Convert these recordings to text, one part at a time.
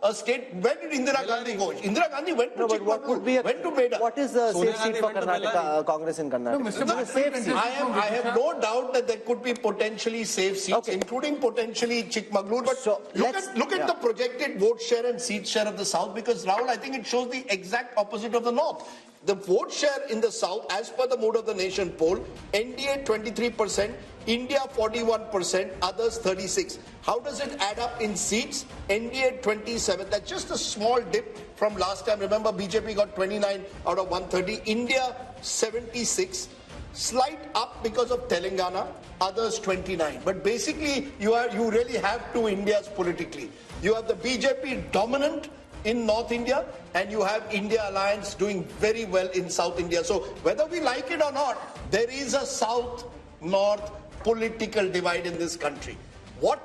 a state. Where did Indira Gandhi go? Indira Gandhi went to Chikmagalur, went to Beda. What is the safe seat for Karnataka Congress in Karnataka? No, safe seat. I have no doubt that there could be potentially safe seats, including potentially Chikmagalur. But so look at the projected vote share and seat share of the South, because Rahul, I think it shows the exact opposite of the North. The vote share in the South, as per the Mood of the Nation poll, NDA 23%, India 41%, others 36%. How does it add up in seats? NDA 27. That's just a small dip from last time. Remember, BJP got 29 out of 130. India 76. Slight up because of Telangana, others 29. But basically, you really have two Indias politically. You have the BJP dominant in North India, and you have India Alliance doing very well in South India. So whether we like it or not, there is a South-North political divide in this country. What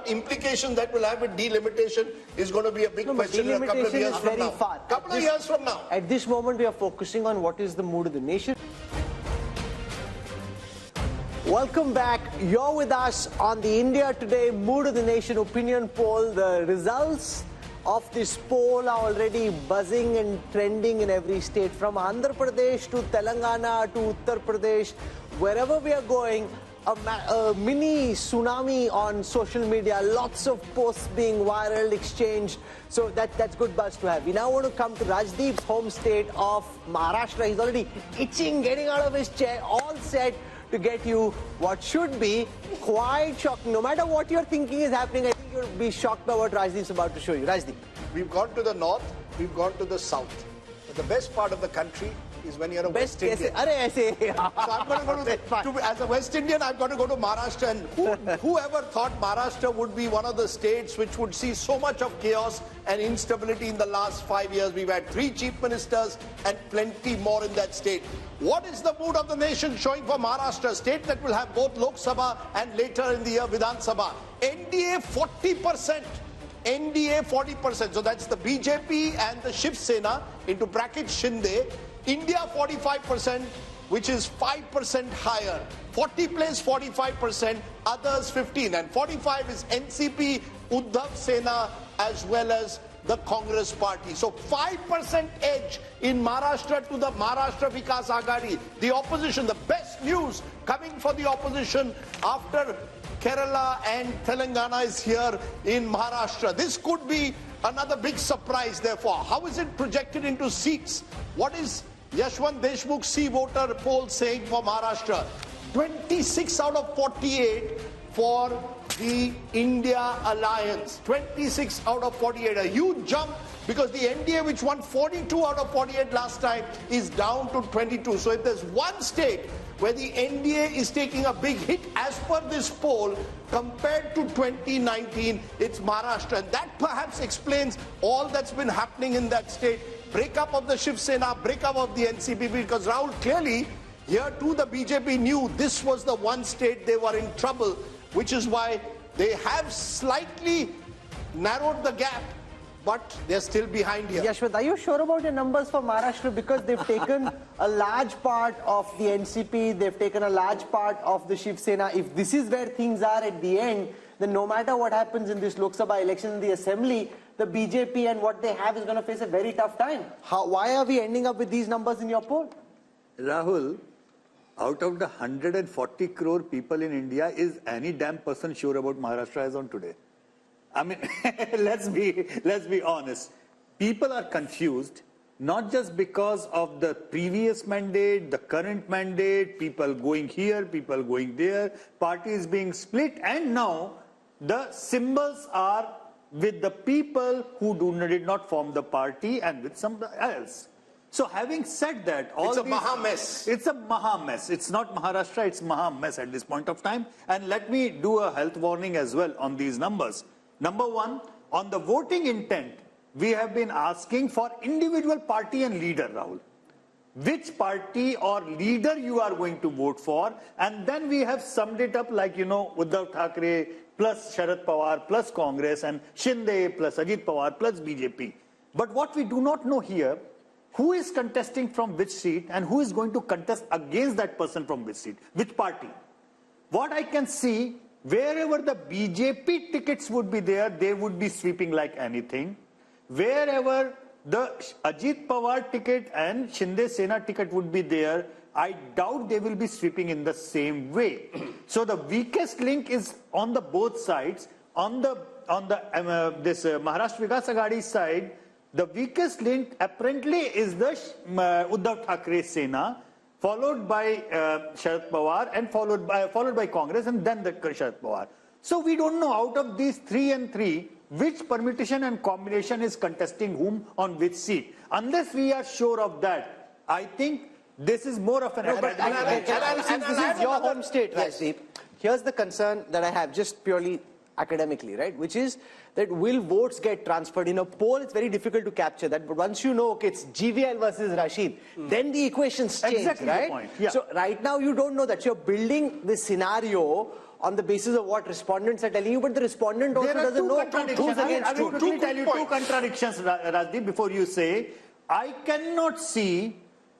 implications that will have with delimitation is going to be a big question in a couple of years from now. Couple of years from now. At this moment, we are focusing on what is the mood of the nation. Welcome back. You're with us on the India Today Mood of the Nation opinion poll. The results of this poll are already buzzing and trending in every state, from Andhra Pradesh to Telangana to Uttar Pradesh. Wherever we are going, a mini tsunami on social media, lots of posts being viral, exchanged. So that's good buzz to have. We now want to come to Rajdeep's home state of Maharashtra. He's already itching, getting out of his chair, all set to get you what should be quite shocking. No matter what you're thinking is happening, I think you'll be shocked by what Rajdeep's about to show you. Rajdeep. We've gone to the north, we've gone to the south. But the best part of the country is when you're a West Indian. So I'm going to go as a West Indian, I've got to go to Maharashtra. And whoever thought Maharashtra would be one of the states which would see so much of chaos and instability in the last 5 years? We've had 3 chief ministers and plenty more in that state. What is the mood of the nation showing for Maharashtra, a state that will have both LoK Sabha and later in the year Vidhan Sabha? NDA 40%. NDA 40%. So that's the BJP and the Shiv Sena, into brackets Shinde. India 45%, which is 5% higher. 40 plays 45%, others 15. And 45 is NCP, Uddhav Sena, as well as the Congress party. So 5% edge in Maharashtra to the Maharashtra Vikas Aghadi. The opposition, the best news coming for the opposition after Kerala and Telangana is here in Maharashtra. This could be another big surprise, therefore. How is it projected into seats? What is Yashwant Deshmukh C voter poll saying for Maharashtra? 26 out of 48 for the India Alliance. 26 out of 48. A huge jump, because the NDA, which won 42 out of 48 last time, is down to 22. So if there's one state where the NDA is taking a big hit as per this poll compared to 2019, it's Maharashtra. And that perhaps explains all that's been happening in that state. Breakup of the Shiv Sena, breakup of the NCP, because Rahul, clearly here too the BJP knew this was the one state they were in trouble, which is why they have slightly narrowed the gap, but they're still behind here. Yashwant, are you sure about your numbers for Maharashtra? Because they've taken a large part of the NCP, they've taken a large part of the Shiv Sena. If this is where things are at the end, then no matter what happens in this LoK Sabha election in the Assembly, the BJP and what they have is going to face a very tough time. Why are we ending up with these numbers in your poll? Rahul, out of the 140 crore people in India, is any damn person sure about Maharashtra as on today? I mean, let's be honest. People are confused, not just because of the previous mandate, the current mandate, people going here, people going there, parties being split, and now the symbols are with the people who did not form the party and with somebody else. So having said that, it's a maha mess. It's a maha mess. It's not Maharashtra, it's maha mess at this point of time. And let me do a health warning as well on these numbers. Number one, on the voting intent, we have been asking for individual party and leader, Rahul. Which party or leader you are going to vote for, and then we have summed it up like, Uddhav Thackeray plus Sharad Pawar plus Congress and Shinde plus Ajit Pawar plus BJP. But what we do not know here, who is contesting from which seat and who is going to contest against that person from which seat, which party. What I can see Wherever the BJP tickets would be there, they would be sweeping like anything. Wherever the Ajit Pawar ticket and Shinde Sena ticket would be there, I doubt they will be sweeping in the same way. So the weakest link is on the both sides. On the Maharashtra Vikas Aghadi side, the weakest link apparently is the Uddhav Thackeray Sena, followed by Sharad Pawar, and followed by Congress, and then the Sharad Pawar. So we don't know out of these 3 and 3 which permutation and combination is contesting whom on which seat. Unless we are sure of that, I think this is more of an. Since this is your home state, Rajdeep, here's the concern that I have, just purely academically, right? Which is that will votes get transferred? In a poll, it's very difficult to capture that. But once you know, okay, it's GVL versus Rashid, then the equations change, exactly right? The point. Yeah. So right now, you don't know that. You're building this scenario on the basis of what respondents are telling you, but the respondent also doesn't know who's against I will quickly tell you two contradictions, Rajdeep, before you say. I cannot see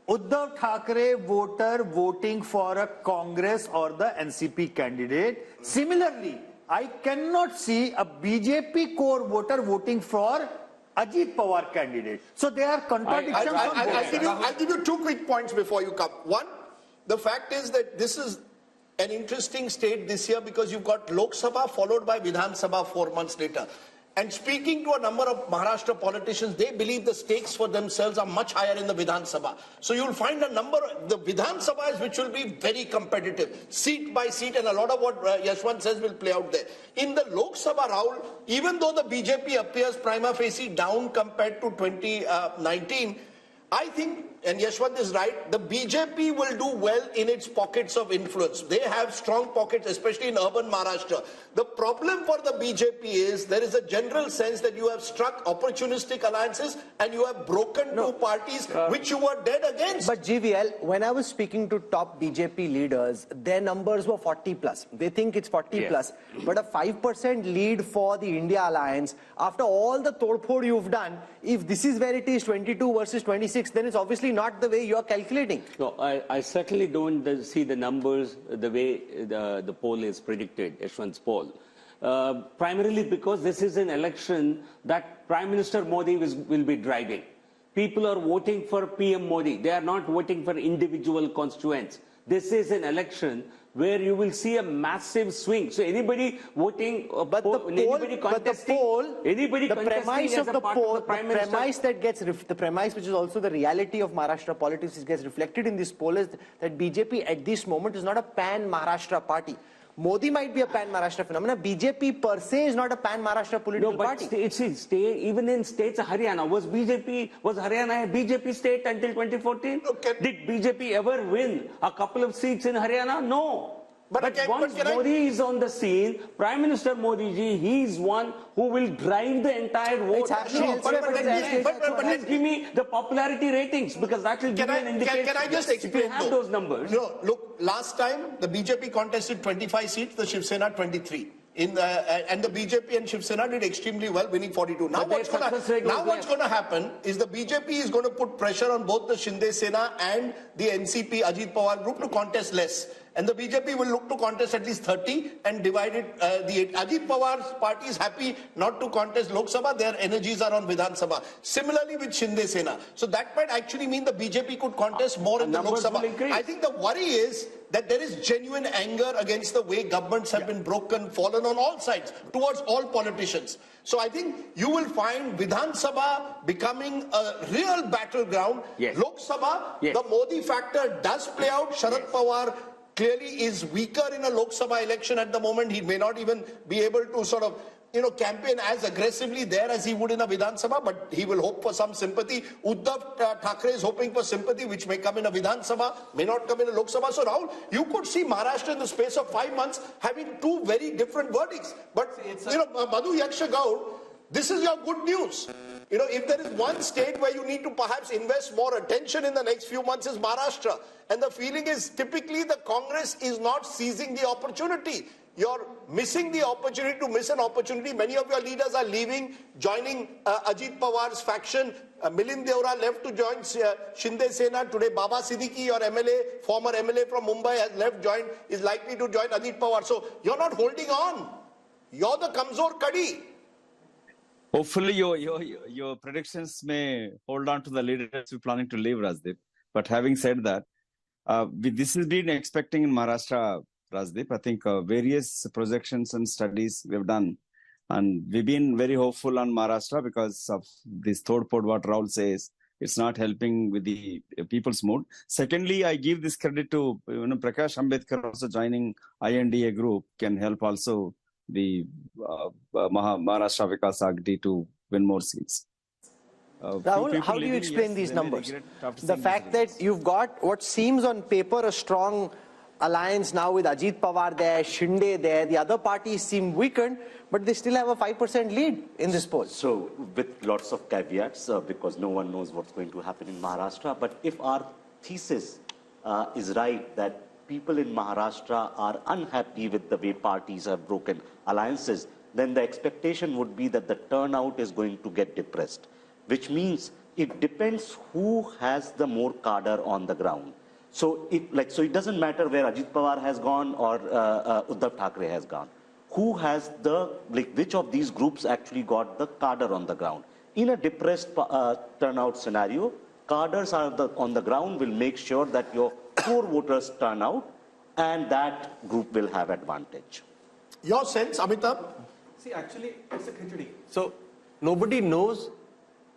Uddhav Thackeray voter voting for a Congress or the NCP candidate. Similarly, I cannot see a BJP core voter voting for Ajit Pawar candidate. So there are contradictions. I'll give you 2 quick points before you come. One, the fact is that this is an interesting state this year because you've got LoK Sabha followed by Vidhan Sabha 4 months later. And speaking to a number of Maharashtra politicians, they believe the stakes for themselves are much higher in the Vidhan Sabha. So you'll find a number, the Vidhan Sabhas which will be very competitive, seat by seat, and a lot of what Yashwant says will play out there. In the LoK Sabha, Rahul, even though the BJP appears prima facie down compared to 2019, I think, and Yashwant is right, the BJP will do well in its pockets of influence. They have strong pockets, especially in urban Maharashtra. The problem for the BJP is there is a general sense that you have struck opportunistic alliances and you have broken two parties which you were dead against. But GVL, when I was speaking to top BJP leaders, their numbers were 40 plus. They think it's 40 plus. But a 5% lead for the India alliance, after all the todphod you've done, if this is where it is 22 versus 26, then it's obviously not the way you're calculating. No, I certainly don't see the numbers the way the poll is predicted, Yashwant's poll. Primarily because this is an election that Prime Minister Modi will be driving. People are voting for PM Modi. They are not voting for individual constituents. This is an election where you will see a massive swing. So anybody voting, the premise of the poll, the premise which is also the reality of Maharashtra politics gets reflected in this poll is that BJP at this moment is not a pan-Maharashtra party. Modi might be a pan-Maharashtra phenomenon. BJP per se is not a pan-Maharashtra political party. Even in states, Haryana, was Haryana a BJP state until 2014? Okay. Did BJP ever win a couple of seats in Haryana? No. But once Modi is on the scene, Prime Minister Modi ji, he is one who will drive the entire vote. Please give me the popularity ratings because that will give me an indication. Can I just explain? If you have those numbers. No, look, last time the BJP contested 25 seats, the Shiv Sena 23. And the BJP and Shiv Sena did extremely well, winning 42. Now what's going to happen is the BJP is going to put pressure on both the Shinde Sena and the NCP Ajit Pawar group to contest less. And the BJP will look to contest at least 30 and divide it. The Ajit Pawar's party is happy not to contest LoK Sabha. Their energies are on Vidhan Sabha. Similarly with Shinde Sena. So that might actually mean the BJP could contest more in the LoK Sabha. I think the worry is that there is genuine anger against the way governments have been broken, fallen on all sides, towards all politicians. So I think you will find Vidhan Sabha becoming a real battleground. LoK Sabha, the Modi factor does play out. Sharad Pawar clearly is weaker in a Lok Sabha election at the moment. He may not even be able to sort of, campaign as aggressively there as he would in a Vidhan Sabha, but he will hope for some sympathy. Uddhav Thackeray is hoping for sympathy, which may come in a Vidhan Sabha, may not come in a Lok Sabha. So Rahul, you could see Maharashtra in the space of 5 months having two very different verdicts. But, Madhu Yaksha Gaur, this is your good news. If there is one state where you need to perhaps invest more attention in the next few months is Maharashtra. And the feeling is typically the Congress is not seizing the opportunity. You're missing the opportunity to miss an opportunity. Many of your leaders are leaving, joining Ajit Pawar's faction. Milind Deora left to join Shinde Sena. Today, Baba Siddiqui, your MLA, former MLA from Mumbai, has left, is likely to join Ajit Pawar. So you're not holding on. You're the Kamzor Kadi. Hopefully, your predictions may hold on to the leaders who are planning to leave, Rajdeep. But having said that, this has been expecting in Maharashtra, Rajdeep. I think various projections and studies we've done. And we've been very hopeful on Maharashtra because of this third port, what Rahul says. It's not helping with the people's mood. Secondly, I give this credit to Prakash Ambedkar also joining INDA group can help also the Maharashtra Vikas Agdi to win more seats. Rahul, how do you explain these numbers? The fact that you've got what seems on paper a strong alliance now with Ajit Pawar there, Shinde there, the other parties seem weakened, but they still have a 5% lead in this poll. So, with lots of caveats, because no one knows what's going to happen in Maharashtra, but if our thesis is right that people in Maharashtra are unhappy with the way parties have broken alliances, then the expectation would be that the turnout is going to get depressed, which means it depends who has the more cadre on the ground. So it doesn't matter where Ajit Pawar has gone or Uddhav Thackeray has gone. Who has which of these groups actually got the cadre on the ground? In a depressed turnout scenario, cadres on the ground will make sure that your core voters turn out and that group will have advantage. Your sense, Amitabh? See, actually, it's a khichdi. So, nobody knows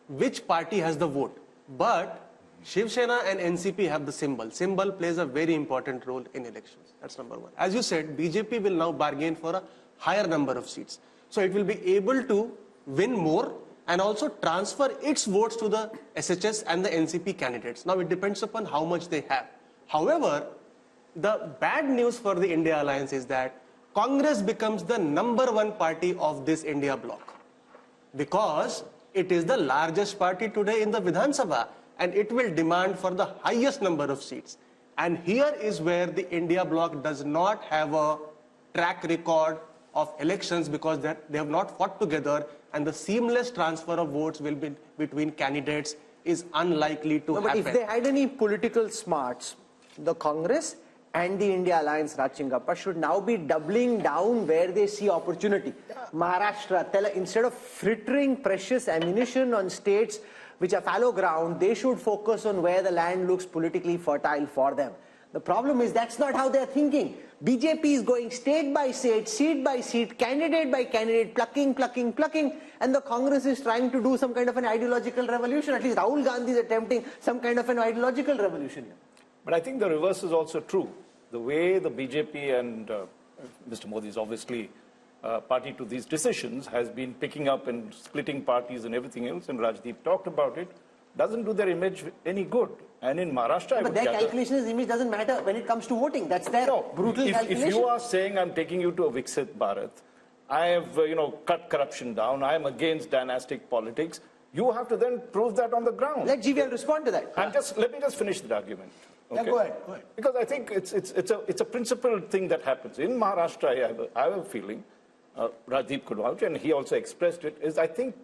which party has the vote. But Shiv Sena and NCP have the symbol. Symbol plays a very important role in elections. That's number one. As you said, BJP will now bargain for a higher number of seats. So, it will be able to win more and also transfer its votes to the SHS and the NCP candidates. Now, it depends upon how much they have. However, the bad news for the India alliance is that Congress becomes the #1 party of this India bloc because it is the largest party today in the Vidhan Sabha and it will demand for the highest number of seats. And here is where the India bloc does not have a track record of elections because they have not fought together and the seamless transfer of votes will be between candidates is unlikely to happen. But if they had any political smarts, the Congress and the India Alliance, Rajchingappa, should now be doubling down where they see opportunity. Maharashtra, instead of frittering precious ammunition on states which are fallow ground, they should focus on where the land looks politically fertile for them. The problem is that's not how they're thinking. BJP is going state by state, seat by seat, candidate by candidate, plucking, and the Congress is trying to do some kind of an ideological revolution. At least Rahul Gandhi is attempting some kind of an ideological revolution. But I think the reverse is also true. The way the BJP and Mr. Modi is obviously party to these decisions has been picking up and splitting parties and everything else, and Rajdeep talked about it, doesn't do their image any good. And in Maharashtra, but their calculation is image doesn't matter when it comes to voting. That's their brutal calculation. If you are saying I'm taking you to a Viksit Bharat, I have cut corruption down, I am against dynastic politics, you have to then prove that on the ground. Let GVL respond to that. And let me just finish the argument. Okay? Yeah, go ahead. Because I think it's a principled thing that happens. In Maharashtra, I have a feeling, Rajdeep could vouch, and he also expressed it, is I think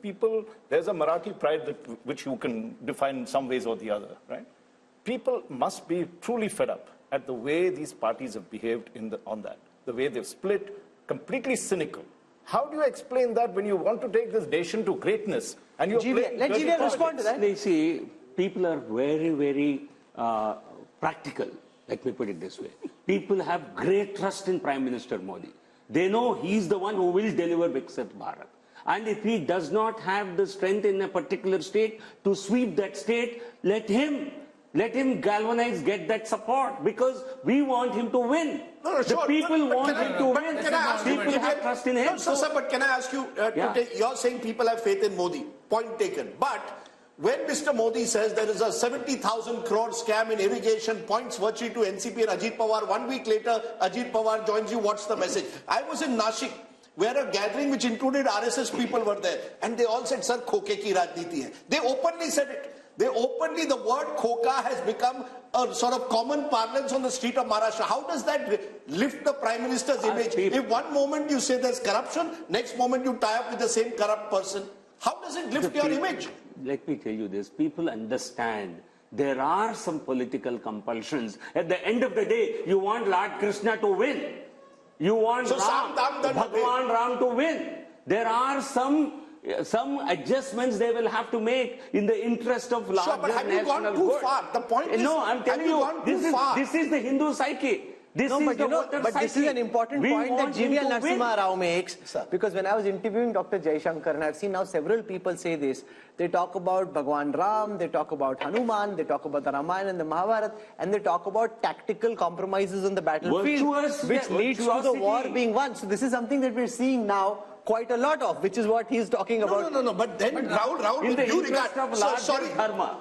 there's a Marathi pride which you can define in some ways or the other, right? People must be truly fed up at the way these parties have behaved on that, the way they've split, completely cynical. How do you explain that when you want to take this nation to greatness and you're let GVL respond to that. They see people are very, very practical. Let me put it this way. People have great trust in Prime Minister Modi. They know he's the one who will deliver Viksit Bharat. And if he does not have the strength in a particular state to sweep that state, let him galvanize, get that support, because we want him to win. The people want him to win. People have trust in him. No, sir, but can I ask you, you're saying people have faith in Modi. Point taken. But when Mr. Modi says there is a 70,000 crore scam in irrigation, points virtually to NCP and Ajit Pawar, 1 week later, Ajit Pawar joins you, what's the message? I was in Nashik, where a gathering which included RSS people were there, and they all said, sir, khoke ki rajniti hai. They openly said it. They openly, the word Khoka has become a sort of common parlance on the street of Maharashtra. How does that lift the Prime Minister's image? If one moment you say there's corruption, next moment you tie up with the same corrupt person, how does it lift your image? Let me tell you this, people understand there are some political compulsions. At the end of the day, you want Lord Krishna to win. You want Bhagwan Ram to win. There are some adjustments they will have to make in the interest of larger but have you national gone too good. far? The point is, no, I'm telling you, this is the Hindu psyche. This This is an important point that GVL Narasimha Rao makes, because when I was interviewing Dr. Jaishankar, and I've seen now several people say this, they talk about Bhagwan Ram, they talk about Hanuman, they talk about the Ramayana and the Mahabharata, and they talk about tactical compromises on the battlefield, which leads to the war being won. So this is something that we're seeing now quite a lot of, which is what he's talking about. No. But then, Rahul, with due regard,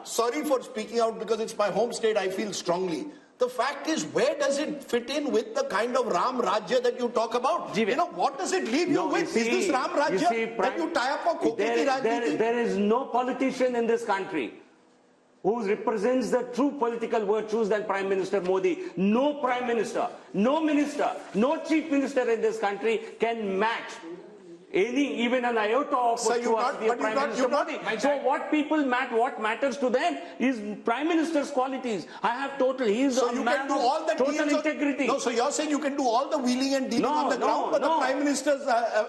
sorry for speaking out because it's my home state, I feel strongly. The fact is, where does it fit in with the kind of Ram Rajya that you talk about? You know, what does it leave you with? Is this Ram Rajya that you tie up for Khoketi Rajniti? There is no politician in this country who represents the true political virtues than Prime Minister Modi. No Prime Minister, no Minister, no Chief Minister in this country can match even an iota of virtuosity of Prime Minister Modi. So what matters to them is Prime Minister's qualities. I have he's so a you man can do all the total integrity. So you're saying you can do all the wheeling and dealing on the ground, but the Prime Minister's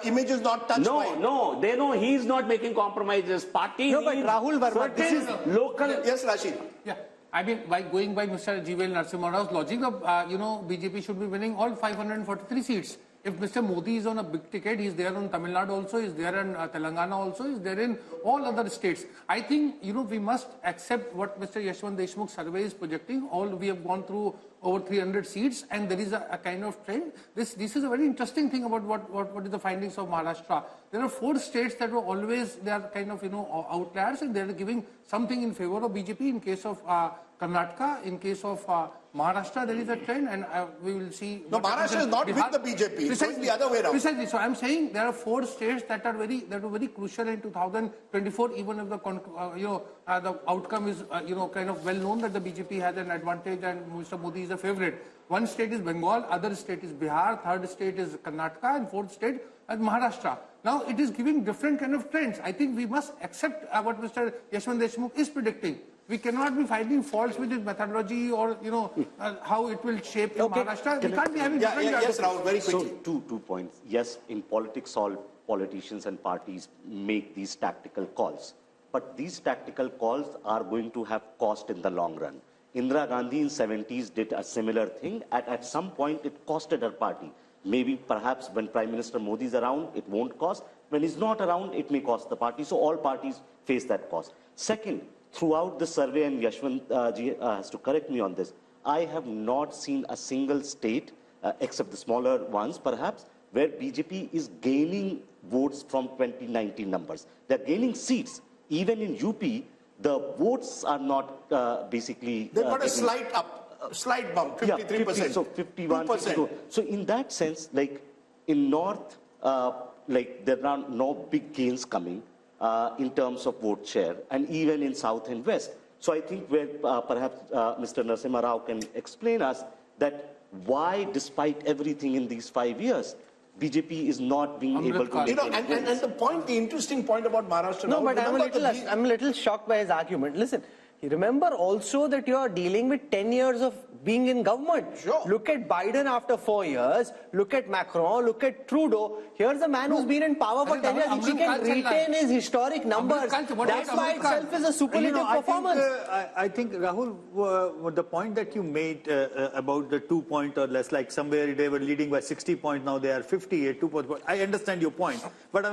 image is not touched by it. No, they know he's not making compromises. Party but Rahul Verma, this is local. Yes, Rashid. Yeah. I mean, by going by Mr. GVL Narasimha Rao's logic, BJP should be winning all 543 seats. If Mr. Modi is on a big ticket, he's there on Tamil Nadu also, he's there in Telangana also, he's there in all other states. I think, we must accept what Mr. Yashwant Deshmukh survey is projecting. We have gone through over 300 seats, and there is a kind of trend. This is a very interesting thing about what is the findings of Maharashtra. There are 4 states that were always, they are kind of, outliers, and they are giving something in favor of BJP. In case of Karnataka, in case of Maharashtra, there is a trend, and we will see. No, Maharashtra is not Bihar, with the BJP. Precisely, it's the other way around. Precisely. So I'm saying there are 4 states that were very crucial in 2024. Even if the outcome is kind of well known that the BJP has an advantage and Mr. Modi is a favorite. One state is Bengal, other state is Bihar, third state is Karnataka, and fourth state is Maharashtra. Now it is giving different kind of trends. I think we must accept what Mr. Yashwant Deshmukh is predicting. We cannot be finding faults with his methodology or, how it will shape Maharashtra. We can't be having different... Yes, Rahul, very quickly. So, two points. Yes, in politics, all politicians and parties make these tactical calls. But these tactical calls are going to have cost in the long run. Indira Gandhi in 70s did a similar thing. At some point, it costed her party. Maybe, perhaps, when Prime Minister Modi is around, it won't cost. When he's not around, it may cost the party. So all parties face that cost. Second, throughout the survey, and Yashwant ji has to correct me on this, I have not seen a single state, except the smaller ones perhaps, where BJP is gaining votes from 2019 numbers. They're gaining seats. Even in UP, the votes are not basically... They've got a slight bump, 53%. Yeah, 50, so 51%. So in that sense, like in North, there are no big gains coming. In terms of vote share, and even in South and West. So I think where perhaps Mr. Narasimha Rao can explain us that why, despite everything in these 5 years, BJP is not being able to make and the interesting point about Maharashtra... No, but I'm a little shocked by his argument. Listen, remember also that you are dealing with 10 years of being in government. Sure. Look at Biden after 4 years. Look at Macron. Look at Trudeau. Here's a man who's been in power for 10 years. If he can retain his historic numbers, that's by itself is a superlative performance. I think, Rahul, the point that you made about the 2 point or less, like somewhere they were leading by 60 points, now they are 58, 2 points. I understand your point. But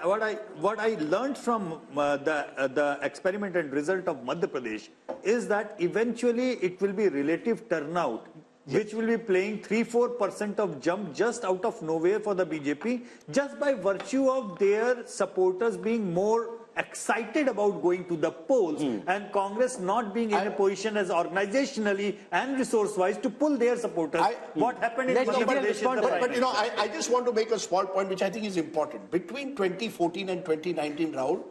what I learned from the experiment and result of Madhya Pradesh is that eventually it will be relative turnout, which will be playing 3-4% of jump just out of nowhere for the BJP, just by virtue of their supporters being more excited about going to the polls and Congress not being in a position as organizationally and resource-wise to pull their supporters. What happened in Madhya Pradesh? But I just want to make a small point which I think is important. Between 2014 and 2019, Rahul,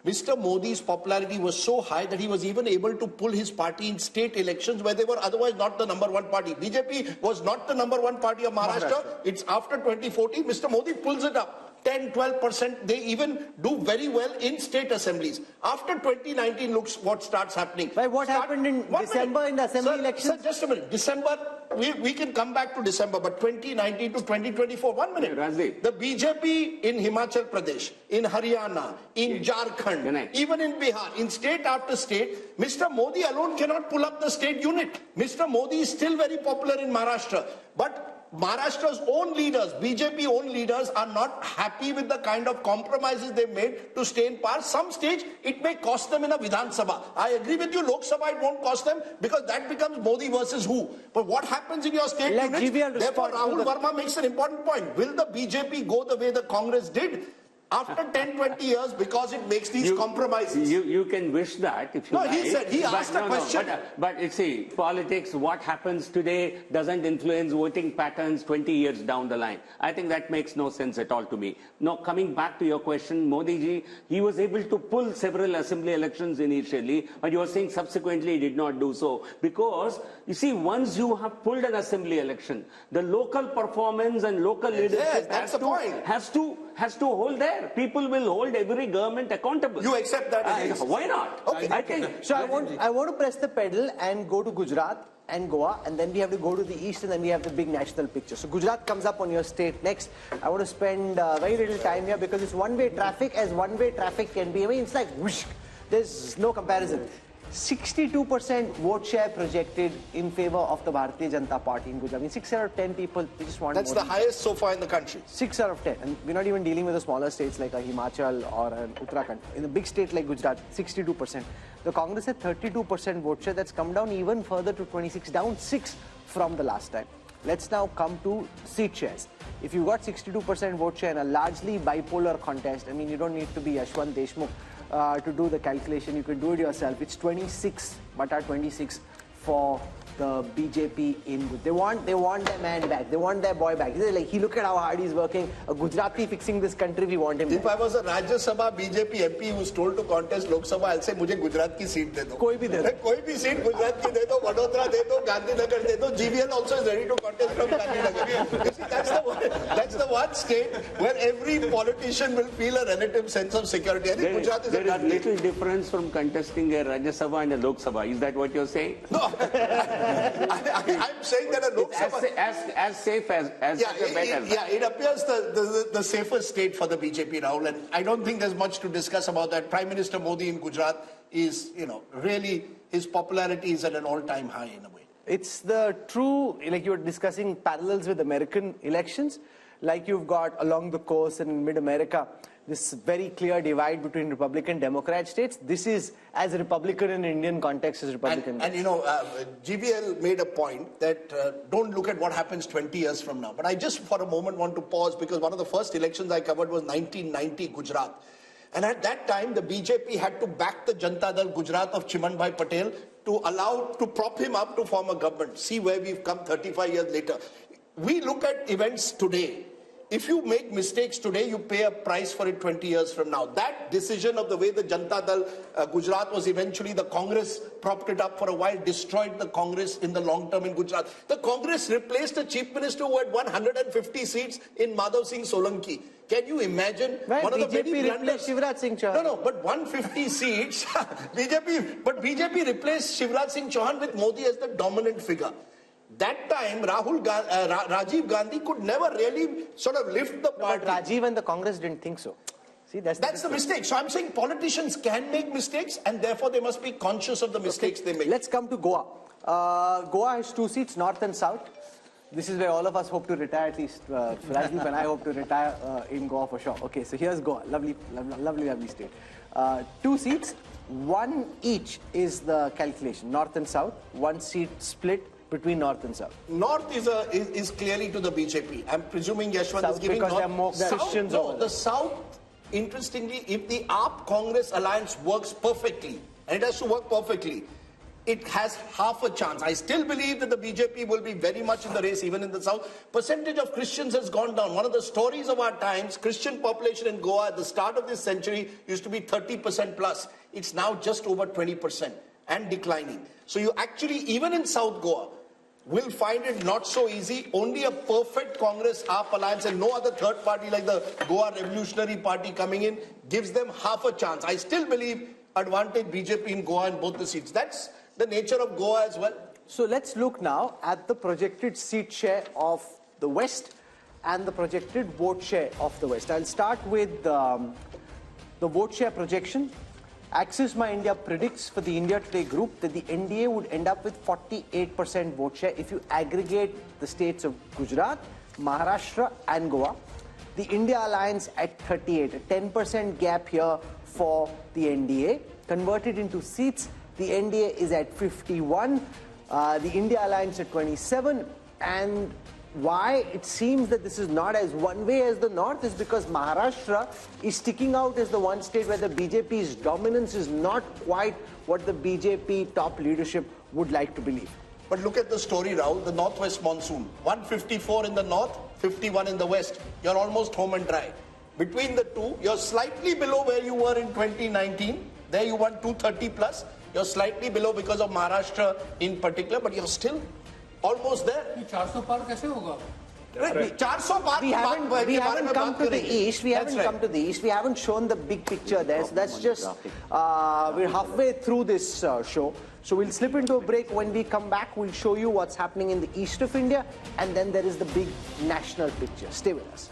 Mr. Modi's popularity was so high that he was even able to pull his party in state elections where they were otherwise not the #1 party. BJP was not the #1 party of Maharashtra. It's after 2014, Mr. Modi pulls it up. 10, 12%. They even do very well in state assemblies. After 2019, looks what starts happening. What happened in December in the assembly elections? Sir, just a minute. December, we can come back to December, but 2019 to 2024, 1 minute. Rajdeep. The BJP in Himachal Pradesh, in Haryana, in Jharkhand, even in Bihar, in state after state, Mr. Modi alone cannot pull up the state unit. Mr. Modi is still very popular in Maharashtra. But Maharashtra's own leaders, BJP own leaders, are not happy with the kind of compromises they've made to stay in power. Some stage, it may cost them in a Vidhan Sabha. I agree with you, LoK Sabha, it won't cost them because that becomes Modi versus who. But what happens in your state units? Therefore, Rahul Verma makes an important point. Will the BJP go the way the Congress did? After 10, 20 years, because it makes these compromises. You can wish that if you like. No, he asked a question. But you see, politics, what happens today doesn't influence voting patterns 20 years down the line. I think that makes no sense at all to me. Now, coming back to your question, Modi ji, he was able to pull several assembly elections initially, but you are saying subsequently he did not do so. Because, you see, once you have pulled an assembly election, the local performance and local leadership has to hold there. People will hold every government accountable. You accept that? Why not? Okay. I think. So I want to press the pedal and go to Gujarat and Goa, and then we have to go to the east, and then we have the big national picture. So Gujarat comes up on your state next. I want to spend very little time here because it's one-way traffic, as one-way traffic can be. I mean, it's like whoosh. There's no comparison. 62% vote share projected in favor of the Bharatiya Janata Party in Gujarat. I mean, 6 out of 10 people just want. That's the highest so far in the country. 6 out of 10. And we're not even dealing with the smaller states like a Himachal or an Uttarakhand. In a big state like Gujarat, 62%. The Congress had 32% vote share. That's come down even further to 26, down 6 from the last time. Let's now come to seat shares. If you've got 62% vote share in a largely bipolar contest, I mean, you don't need to be Yashwant Deshmukh to do the calculation. You can do it yourself. It's 26/26 for the BJP in Gujarat. They want their man back. They want their boy back. They're like, look at how hard he's working. A Gujarati fixing this country, we want him back. If I was a Rajya Sabha BJP MP who's told to contest Lok Sabha, I'll say, मुझे गुजरात की seat दे दो. कोई भी दे दो. कोई भी seat Gujarat की दे दो, वडोदरा दे दो, गांधीनगर दे दो. GVL also is ready to contest from Gandhinagar. You see, that's the one state where every politician will feel a relative sense of security. I think Gujarat is there is little difference from contesting a Rajya Sabha and a Lok Sabha. Is that what you're saying? No. I'm saying that a Lok Sabha... As safe as better. It appears the safest state for the BJP, Rahul, and I don't think there's much to discuss about that. Prime Minister Modi in Gujarat is, really, his popularity is at an all-time high in a way. It's the true, like you were discussing parallels with American elections, like you've got along the coast and in mid-America, this very clear divide between Republican Democrat states. This is as Republican in Indian context as Republican. And GVL made a point that don't look at what happens 20 years from now. But I just for a moment want to pause because one of the first elections I covered was 1990 Gujarat. And at that time, the BJP had to back the Janata Dal Gujarat of Chimanbhai Patel to prop him up to form a government. See where we've come 35 years later. We look at events today. If you make mistakes today, you pay a price for it 20 years from now. That decision of the way the Janata Dal Gujarat was eventually, the Congress propped it up for a while, destroyed the Congress in the long term in Gujarat. The Congress replaced a chief minister who had 150 seats in Madhav Singh Solanki. Can you imagine? Right, one of BJP the very replaced Shivraj Singh Chauhan. No, but 150 seats, BJP replaced Shivraj Singh Chauhan with Modi as the dominant figure. That time, Rajiv Gandhi could never really sort of lift the party. But Rajiv and the Congress didn't think so. See, that's the mistake. So I'm saying politicians can make mistakes and therefore they must be conscious of the mistakes they make. Let's come to Goa. Goa has 2 seats, north and south. This is where all of us hope to retire, at least Rajdeep and I hope to retire in Goa for sure. Okay, so here's Goa. Lovely state. 2 seats, 1 each is the calculation, north and south. 1 seat split between north and south. North is clearly to the BJP. I'm presuming Yashwant south is giving because north. there are more Christians over there. The south, interestingly, if the AAP Congress alliance works perfectly, and it has to work perfectly, it has half a chance. I still believe that the BJP will be very much in the race, even in the south. Percentage of Christians has gone down. One of the stories of our times, Christian population in Goa at the start of this century used to be 30% plus. It's now just over 20% and declining. So you actually, even in South Goa, will find it not so easy. Only a perfect Congress-AAP alliance and no other third party like the Goa Revolutionary Party coming in gives them half a chance. I still believe advantage BJP in Goa in both the seats. That's the nature of Goa as well. So let's look now at the projected seat share of the West and the projected vote share of the West. I'll start with the vote share projection. Axis My India predicts for the India Today group that the NDA would end up with 48% vote share if you aggregate the states of Gujarat, Maharashtra and Goa. The India Alliance at 38, a 10% gap here for the NDA. Converted into seats, the NDA is at 51, the India Alliance at 27, and why it seems that this is not as one way as the North is because Maharashtra is sticking out as the one state where the BJP's dominance is not quite what the BJP top leadership would like to believe. But look at the story, Rahul, the northwest monsoon. 154 in the north, 51 in the west. You're almost home and dry. Between the two, you're slightly below where you were in 2019. There you won 230 plus. You're slightly below because of Maharashtra in particular, but you're still almost there. 400 पार कैसे होगा? 400 पार we haven't come to the east. We haven't come to the east. We haven't shown the big picture there. So that's just we're halfway through this show. So we'll slip into a break. When we come back, we'll show you what's happening in the east of India, and then there is the big national picture. Stay with us.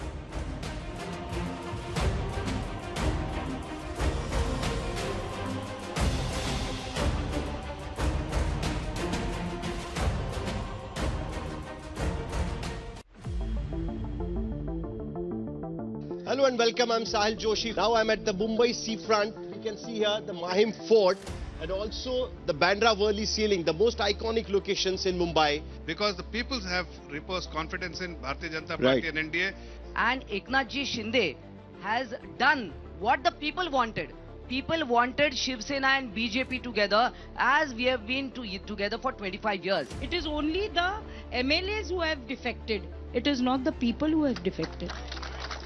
Hello and welcome, I'm Sahil Joshi. Now I'm at the Mumbai seafront. You can see here the Mahim Fort and also the Bandra Worli ceiling, the most iconic locations in Mumbai. Because the people have reposed confidence in Bharatiya Janata Party and NDA. And Eknath Ji Shinde has done what the people wanted. People wanted Shiv Sena and BJP together as we have been together for 25 years. It is only the MLAs who have defected. It is not the people who have defected.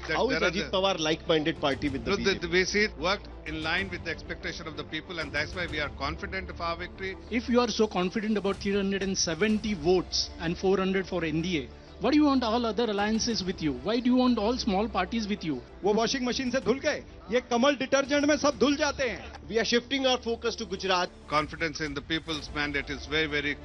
How is Ajit Pawar like-minded party with the BJP? We see it worked in line with the expectation of the people, and that's why we are confident of our victory. If you are so confident about 370 votes and 400 for NDA, why do you want all other alliances with you? Why do you want all small parties with you? वो washing machine से धुल गए, ये कमल detergent में सब धुल जाते हैं. We are shifting our focus to Gujarat. Confidence in the people's mandate is very, very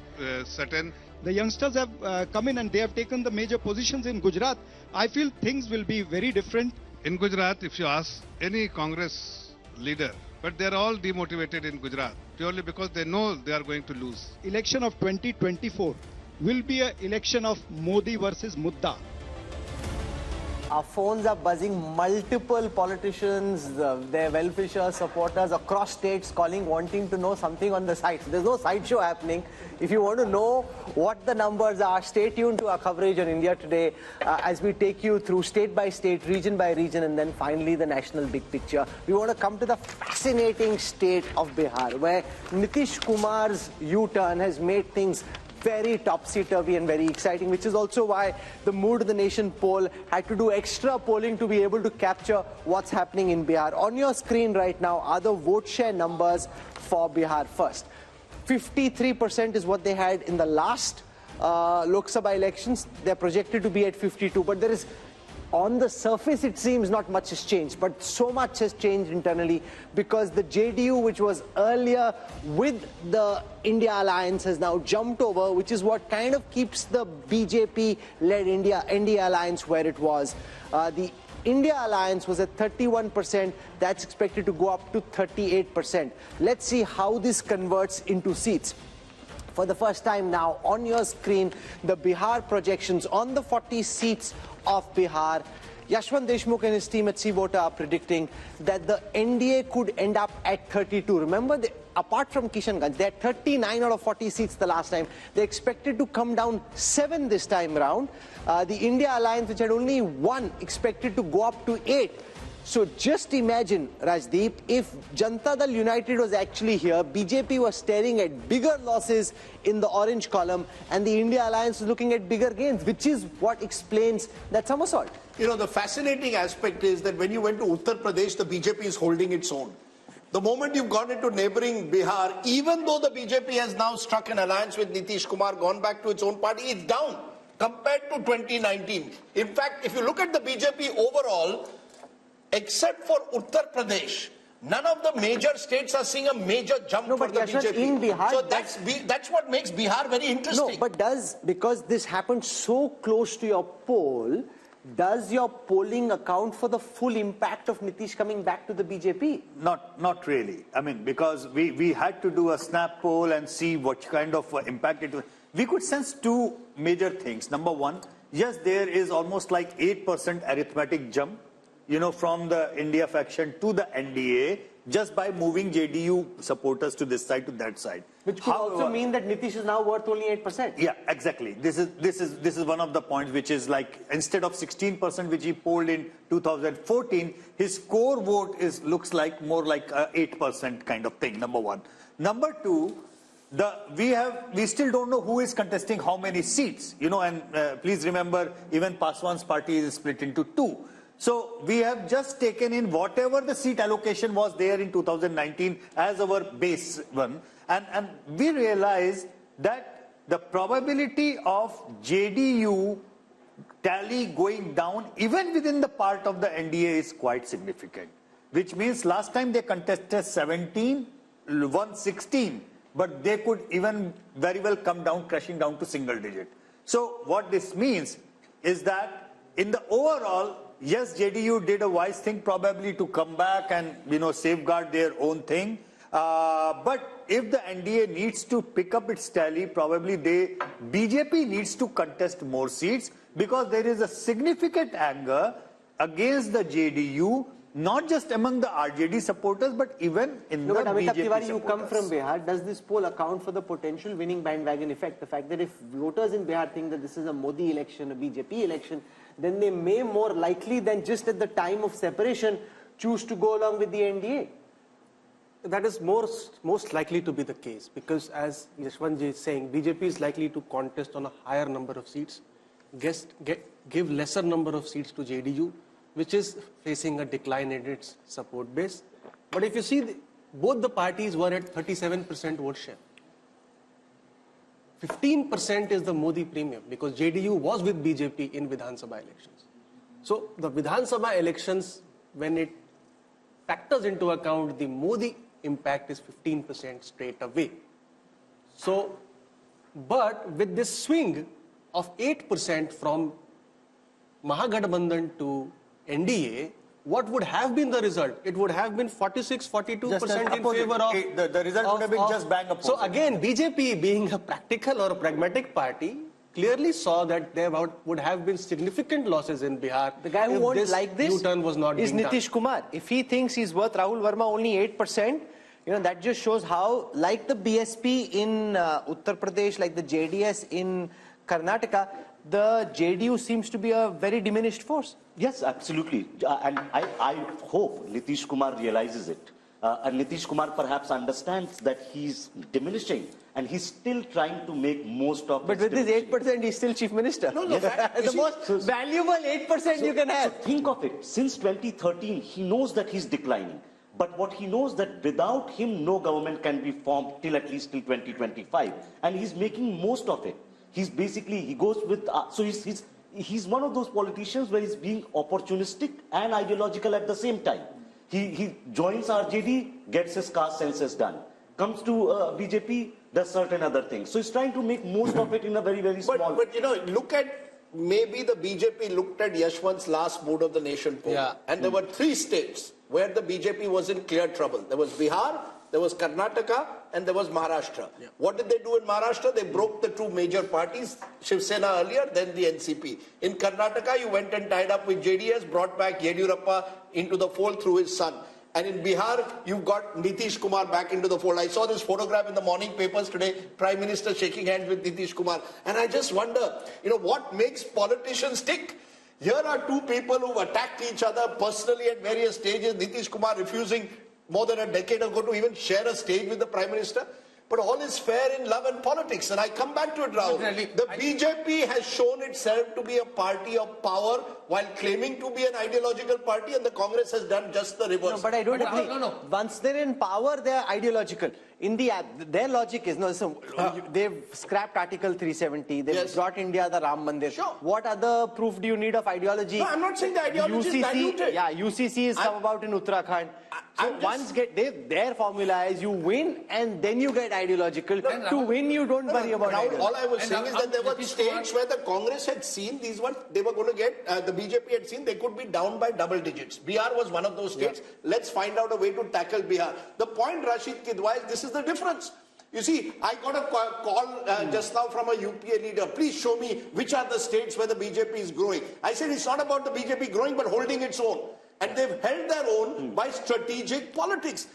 certain. The youngsters have come in and they have taken the major positions in Gujarat. I feel things will be very different. In Gujarat, if you ask any Congress leader, but they are all demotivated in Gujarat purely because they know they are going to lose. Election of 2024 will be an election of Modi versus Mudda. Our phones are buzzing, multiple politicians, their well-wishers, supporters across states calling, wanting to know something on the site. There's no sideshow happening. If you want to know what the numbers are, stay tuned to our coverage on India Today as we take you through state by state, region by region, and then finally the national big picture. We want to come to the fascinating state of Bihar, where Nitish Kumar's U-turn has made things very topsy-turvy and very exciting, which is also why the Mood of the Nation poll had to do extra polling to be able to capture what's happening in Bihar. On your screen right now are the vote share numbers for Bihar first. 53% is what they had in the last LoK Sabha elections. They're projected to be at 52, but there is, on the surface, it seems not much has changed, but so much has changed internally because the JDU, which was earlier with the India Alliance, has now jumped over, which is what kind of keeps the BJP-led India Alliance where it was. The India Alliance was at 31%. That's expected to go up to 38%. Let's see how this converts into seats. For the first time now, on your screen, the Bihar projections on the 40 seats of Bihar. Yashwant Deshmukh and his team at C-Vota are predicting that the NDA could end up at 32. Remember, apart from Kishanganj, they had 39 out of 40 seats the last time. They're expected to come down 7 this time round. The India Alliance, which had only 1, expected to go up to 8. So just imagine, Rajdeep, if Janata Dal United was actually here, BJP was staring at bigger losses in the orange column, and the India Alliance was looking at bigger gains, which is what explains that somersault. You know, the fascinating aspect is that when you went to Uttar Pradesh, the BJP is holding its own. The moment you've gone into neighboring Bihar, even though the BJP has now struck an alliance with Nitish Kumar, gone back to its own party, it's down compared to 2019. In fact, if you look at the BJP overall, except for Uttar Pradesh, none of the major states are seeing a major jump for the BJP. In Bihar, so that's what makes Bihar very interesting. No, but because this happened so close to your poll, does your polling account for the full impact of Nitish coming back to the BJP? Not really. I mean, because we had to do a snap poll and see what kind of impact it was. We could sense two major things. Number one, yes, there is almost like 8% arithmetic jump, you know, from the India faction to the NDA, just by moving JDU supporters to this side to that side. Which could also mean that Nitish is now worth only 8%. Yeah, exactly. This is one of the points, which is like, instead of 16% which he polled in 2014, his core vote looks like more like a 8% kind of thing. Number one. Number two, we still don't know who is contesting how many seats. You know, and please remember, even Paswan's party is split into two. So we have just taken in whatever the seat allocation was there in 2019 as our base one. And we realize that the probability of JDU tally going down even within the part of the NDA is quite significant. Which means last time they contested 17, won 16, but they could even very well come down, crashing down to single digit. So what this means is that in the overall, yes, JDU did a wise thing probably to come back and, you know, safeguard their own thing. But if the NDA needs to pick up its tally, probably BJP needs to contest more seats, because there is a significant anger against the JDU, not just among the RJD supporters, but even in the BJP supporters. You come from Bihar. Does this poll account for the potential winning bandwagon effect? The fact that if voters in Bihar think that this is a Modi election, a BJP election, then they may more likely than just at the time of separation choose to go along with the NDA. That is most likely to be the case, because as Yashwantji is saying, BJP is likely to contest on a higher number of seats, give lesser number of seats to JDU, which is facing a decline in its support base. But if you see, both the parties were at 37% vote share. 15% is the Modi premium, because JDU was with BJP in Vidhan Sabha elections. So the Vidhan Sabha elections, when it factors into account the Modi impact, is 15% straight away. So, but with this swing of 8% from Mahagathbandhan to NDA, what would have been the result? It would have been 46-42% in favor of... The result would have been just bang opposite. So again, BJP, being a practical or a pragmatic party, clearly saw that there would have been significant losses in Bihar. The guy who won't like this U-turn was not is Nitish Kumar. If he thinks he's worth Rahul Verma only 8%, you know, that just shows how, like the BSP in Uttar Pradesh, like the JDS in Karnataka, the JDU seems to be a very diminished force. Yes, absolutely. And I hope Nitish Kumar realizes it. And Nitish Kumar perhaps understands that he's diminishing, and he's still trying to make most of it. But with this 8%, he's still chief minister. No, the most valuable 8% you can have. So think of it. Since 2013, he knows that he's declining. But what he knows that without him, no government can be formed till at least till 2025. And he's making most of it. He's basically, he goes with, so he's one of those politicians where he's being opportunistic and ideological at the same time. He joins RJD, gets his caste census done. Comes to BJP, does certain other things. So he's trying to make most of it in a very, very small... But you know, look at, maybe the BJP looked at Yashwant's last Mood of the Nation poll. Yeah. And there were 3 states where the BJP was in clear trouble. There was Bihar, there was Karnataka, and there was Maharashtra. Yeah. What did they do in Maharashtra? They broke the 2 major parties, Shiv Sena earlier, then the NCP. In Karnataka, you went and tied up with JDS, brought back Yediyurappa into the fold through his son. And in Bihar, you've got Nitish Kumar back into the fold. I saw this photograph in the morning papers today, Prime Minister shaking hands with Nitish Kumar. And I just wonder, you know, what makes politicians tick? Here are two people who've attacked each other personally at various stages. Nitish Kumar refusing more than a decade ago to even share a stage with the Prime Minister. But all is fair in love and politics. And I come back to it, Rahul. The BJP has shown itself to be a party of power while claiming to be an ideological party, and the Congress has done just the reverse. No, but I don't agree. Once they're in power, they're ideological. Their logic is, they've scrapped Article 370, they've brought India the Ram Mandir. Sure. What other proof do you need of ideology? No, I'm not saying the ideology is diluted. Yeah, UCC has come about in Uttarakhand. So once their formula is you win and then you get ideological. To win, you don't worry about ideology. All I was saying is that there were states where the Congress had seen these ones, they were going to get, the BJP had seen they could be down by double digits. Bihar was one of those states. Let's find out a way to tackle Bihar. The point, Rashid Kidwai, is this is the difference. You see, I got a call just now from a UPA leader. Please show me which are the states where the BJP is growing. I said it's not about the BJP growing but holding its own. And they've held their own by strategic politics.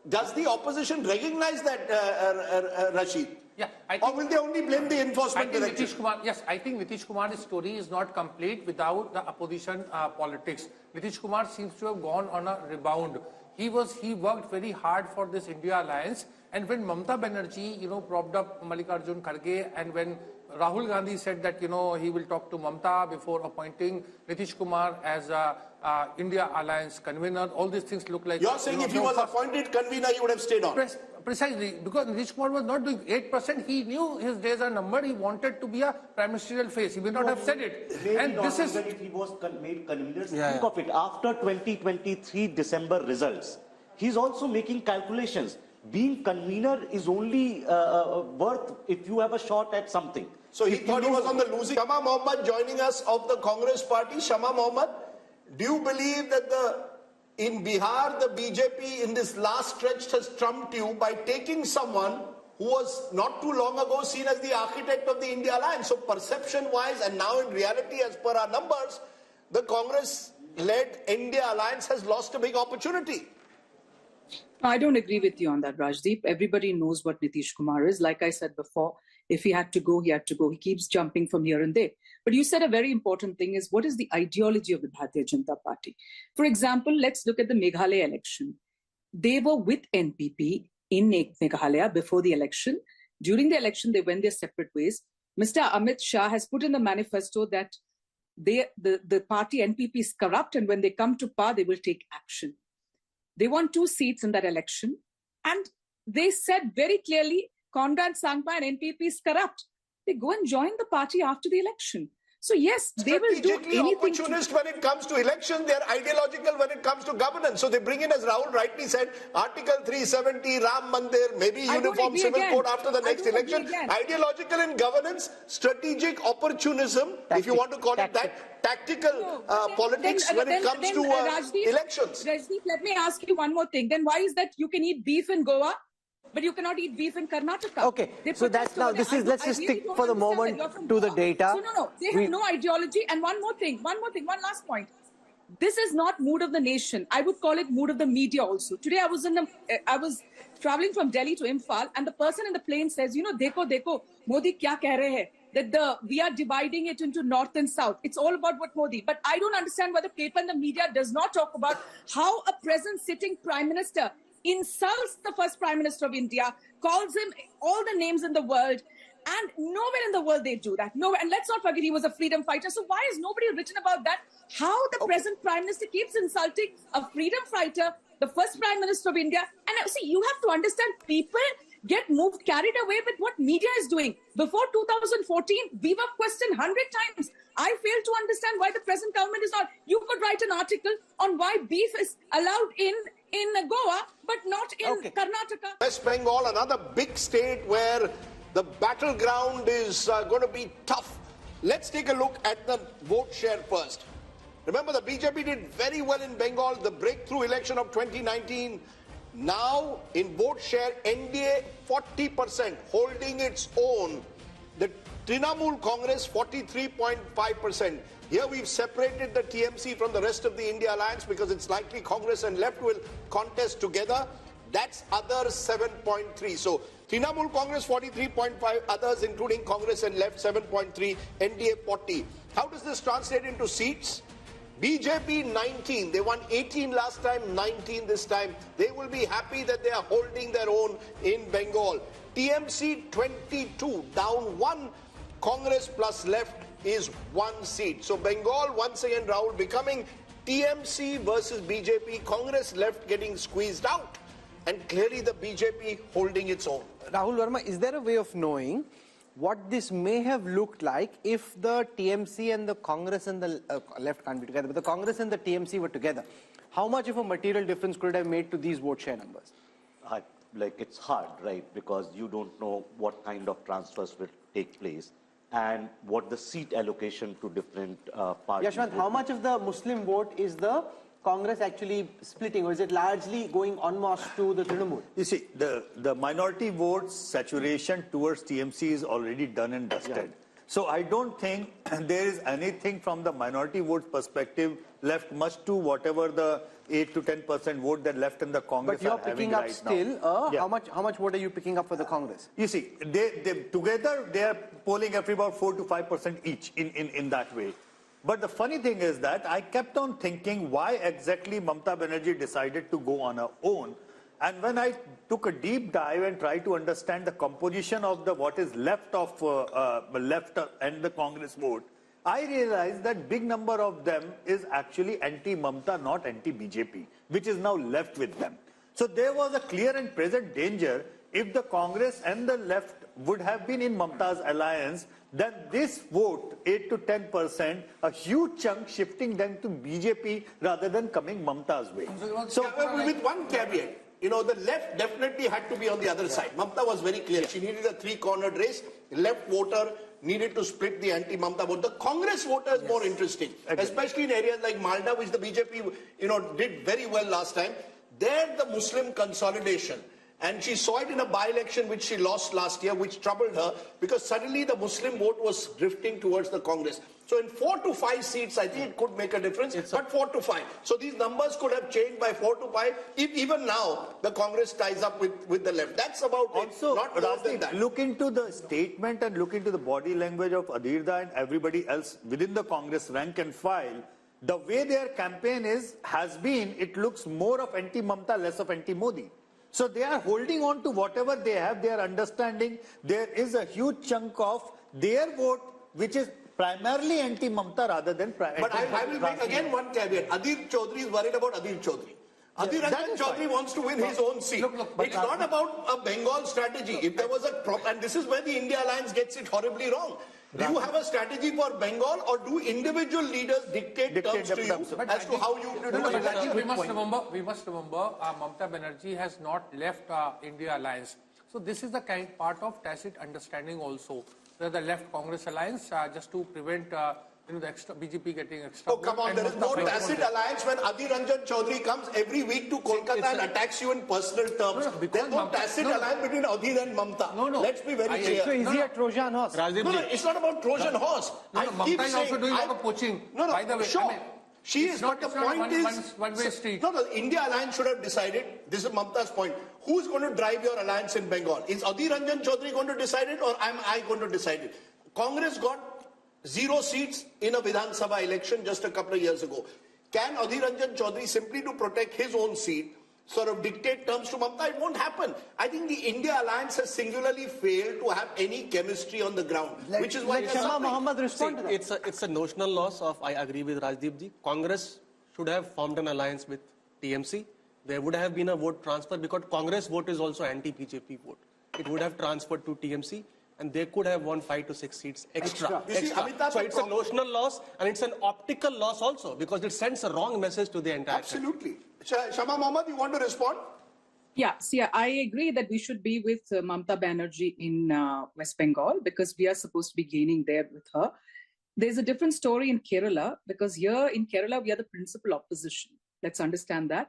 Does the opposition recognize that, Rashid? Yeah, or will they only blame the enforcement directorate? I think Nitish Kumar's story is not complete without the opposition politics. Nitish Kumar seems to have gone on a rebound. He worked very hard for this India alliance, and when Mamta Banerjee, propped up Mallikarjun Kharge, and when Rahul Gandhi said that, he will talk to Mamta before appointing Nitish Kumar as India alliance convener, all these things look like... You're saying if he was appointed convener, he would have stayed on? Precisely, because Nitish Kumar was not doing 8%. He knew his days are numbered. He wanted to be a prime ministerial face. He may not have said it. And this is... If he was made convener, think of it. After 2023 December results, he's also making calculations. Being convener is only worth if you have a shot at something. So he thought he was on the losing. Shama Mohammed joining us of the Congress party. Shama Mohammed, do you believe that in Bihar, the BJP in this last stretch has trumped you by taking someone who was not too long ago seen as the architect of the India alliance? So perception-wise and now in reality, as per our numbers, the Congress-led India alliance has lost a big opportunity. I don't agree with you on that, Rajdeep. Everybody knows what Nitish Kumar is. Like I said before, if he had to go, he had to go. He keeps jumping from here and there. But you said a very important thing is, what is the ideology of the Bharatiya Janata Party? For example, let's look at the Meghalaya election. They were with NPP in Meghalaya before the election. During the election, they went their separate ways. Mr. Amit Shah has put in the manifesto that the party NPP is corrupt, and when they come to power, they will take action. They won 2 seats in that election, and they said very clearly, Conrad Sangma and NPP is corrupt. They go and join the party after the election. So yes, they will do anything. Opportunist when it comes to election, they are ideological when it comes to governance. So they bring in, as Rahul rightly said, Article 370, Ram Mandir, maybe uniform civil code after the next election. Ideological in governance, strategic opportunism, if you want to call it that, tactical politics when it comes to elections. Rajdeep, let me ask you one more thing. Then why is that you can eat beef in Goa, but you cannot eat beef in Karnataka? Okay, so that's now, let's just stick for the moment to the data. No, they have no ideology. And one last point. This is not mood of the nation. I would call it mood of the media also. Today I was traveling from Delhi to Imphal, and the person in the plane says, dekho, Modi kya keh rahe hai? That we are dividing it into north and south. It's all about what Modi. But I don't understand why the paper and the media does not talk about how a present sitting prime minister insults the first prime minister of India, calls him all the names in the world, and nowhere in the world they do that. Nowhere. And let's not forget he was a freedom fighter. So why is nobody written about that? How the present prime minister keeps insulting a freedom fighter, the first prime minister of India. And see, you have to understand, people get carried away with what media is doing. Before 2014, we were questioned 100 times. I fail to understand why the present government is not. You could write an article on why beef is allowed in Goa, but not in Karnataka. West Bengal, another big state where the battleground is going to be tough. Let's take a look at the vote share first. Remember, the BJP did very well in Bengal, the breakthrough election of 2019. Now, in vote share, NDA 40%, holding its own. The Trinamool Congress 43.5%. Here we've separated the TMC from the rest of the India alliance because it's likely Congress and left will contest together. That's others 7.3. So Trinamool Congress 43.5, others including Congress and left 7.3, NDA 40. How does this translate into seats? BJP 19. They won 18 last time, 19 this time. They will be happy that they are holding their own in Bengal. TMC 22, down 1. Congress plus left is 1 seat. So Bengal once again, Rahul, becoming TMC versus BJP. Congress left getting squeezed out. And clearly the BJP holding its own. Rahul Verma, is there a way of knowing what this may have looked like if the TMC and the Congress and the left can't be together, but the Congress and the TMC were together? How much of a material difference could it have made to these vote share numbers? Like, it's hard, right? Because you don't know what kind of transfers will take place and what the seat allocation to different parties. Yashwant, how much of the Muslim vote is the Congress actually splitting, or is it largely going en masse to the Trinamool? You see, the minority vote saturation towards TMC is already done and dusted. Yeah. So I don't think there is anything from the minority vote perspective left much to whatever the 8 to 10% vote that left in the Congress. But you're picking up still. How much vote are you picking up for the Congress? You see, they together they are polling at about 4 to 5% each in that way. But the funny thing is that I kept on thinking why exactly Mamta Banerjee decided to go on her own. And when I took a deep dive and tried to understand the composition of what is left of left and the Congress vote, I realized that big number of them is actually anti-Mamta, not anti-BJP, which is now left with them. So there was a clear and present danger if the Congress and the left would have been in Mamta's alliance, then this vote, 8 to 10%, a huge chunk shifting them to BJP rather than coming Mamta's way. So with one caveat, you know, the left definitely had to be on the other side. Mamta was very clear. She needed a three-cornered race. Left voter needed to split the anti-Mamta vote. The Congress voter is more interesting, especially in areas like Malda, which the BJP, you know, did very well last time. There, the Muslim consolidation. And she saw it in a by-election which she lost last year, which troubled her because suddenly the Muslim vote was drifting towards the Congress. So in 4 to 5 seats, I think it could make a difference, but 4 to 5. So these numbers could have changed by 4 to 5 if even now the Congress ties up with the left. That's about also, it, not more than that. Look into the statement and look into the body language of Adhir and everybody else within the Congress rank and file. The way their campaign has been, it looks more of anti-Mamta, less of anti-Modi. So they are holding on to whatever they have. They are understanding there is a huge chunk of their vote which is primarily anti-Mamta rather than But I will make again one caveat. Adhir Chaudhary is worried about Adhir Chaudhary. Adhir Chaudhary wants to win his own seat. It's not about a Bengal strategy. If there was and this is where the India Alliance gets it horribly wrong. Do you have a strategy for Bengal or do individual leaders dictate terms to you as to how you do it? We must remember, Mamta Banerjee has not left India Alliance. So this is the part of tacit understanding also. The left Congress alliance just to prevent the extra BJP getting extra. Oh, come on, there is no tacit alliance when Adhir Ranjan Chaudhary comes every week to Kolkata and attacks you in personal terms. There's no tacit alliance between Adhir and Mamta. No. Let's be very clear. So is he a Trojan horse? No, it's not about Trojan horse. Mamta is also doing a lot of poaching. By the way, sure. She is, but the point is, one-way street. No, the India Alliance should have decided, this is Mamta's point, who's going to drive your alliance in Bengal? Is Adhir Ranjan Chaudhary going to decide it or am I going to decide it? Congress got 0 seats in a Vidhan Sabha election just a couple of years ago. Can Adhir Ranjan Chaudhary, simply to protect his own seat, sort of dictate terms to Mamta? It won't happen. I think the India Alliance has singularly failed to have any chemistry on the ground, which is why Shama Mohammed respond to that. It's a notional loss of, I agree with Rajdeep ji. Congress should have formed an alliance with TMC. There would have been a vote transfer because Congress vote is also anti-BJP vote. It would have transferred to TMC and they could have won 5 to 6 seats extra. So it's a notional loss and it's an optical loss also because it sends a wrong message to the entire Absolutely. Shama Mohammed, you want to respond? Yeah, I agree that we should be with Mamta Banerjee in West Bengal because we are supposed to be gaining there with her. There's a different story in Kerala because here in Kerala, we are the principal opposition. Let's understand that.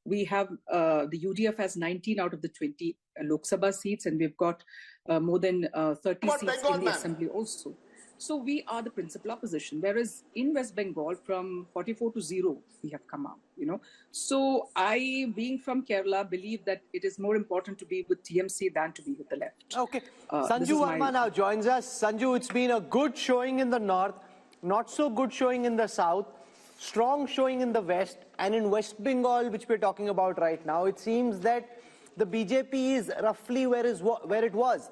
We have, the UDF has 19 out of the 20 LoK Sabha seats and we've got more than 30 seats in the assembly also. So we are the principal opposition. Whereas in West Bengal, from 44 to 0, we have come out, So I, being from Kerala, believe that it is more important to be with TMC than to be with the left. Okay. Sanju Verma now joins us. Sanju, it's been a good showing in the north, not so good showing in the south, strong showing in the west, and in West Bengal, which we're talking about right now, it seems that the BJP is roughly where it was.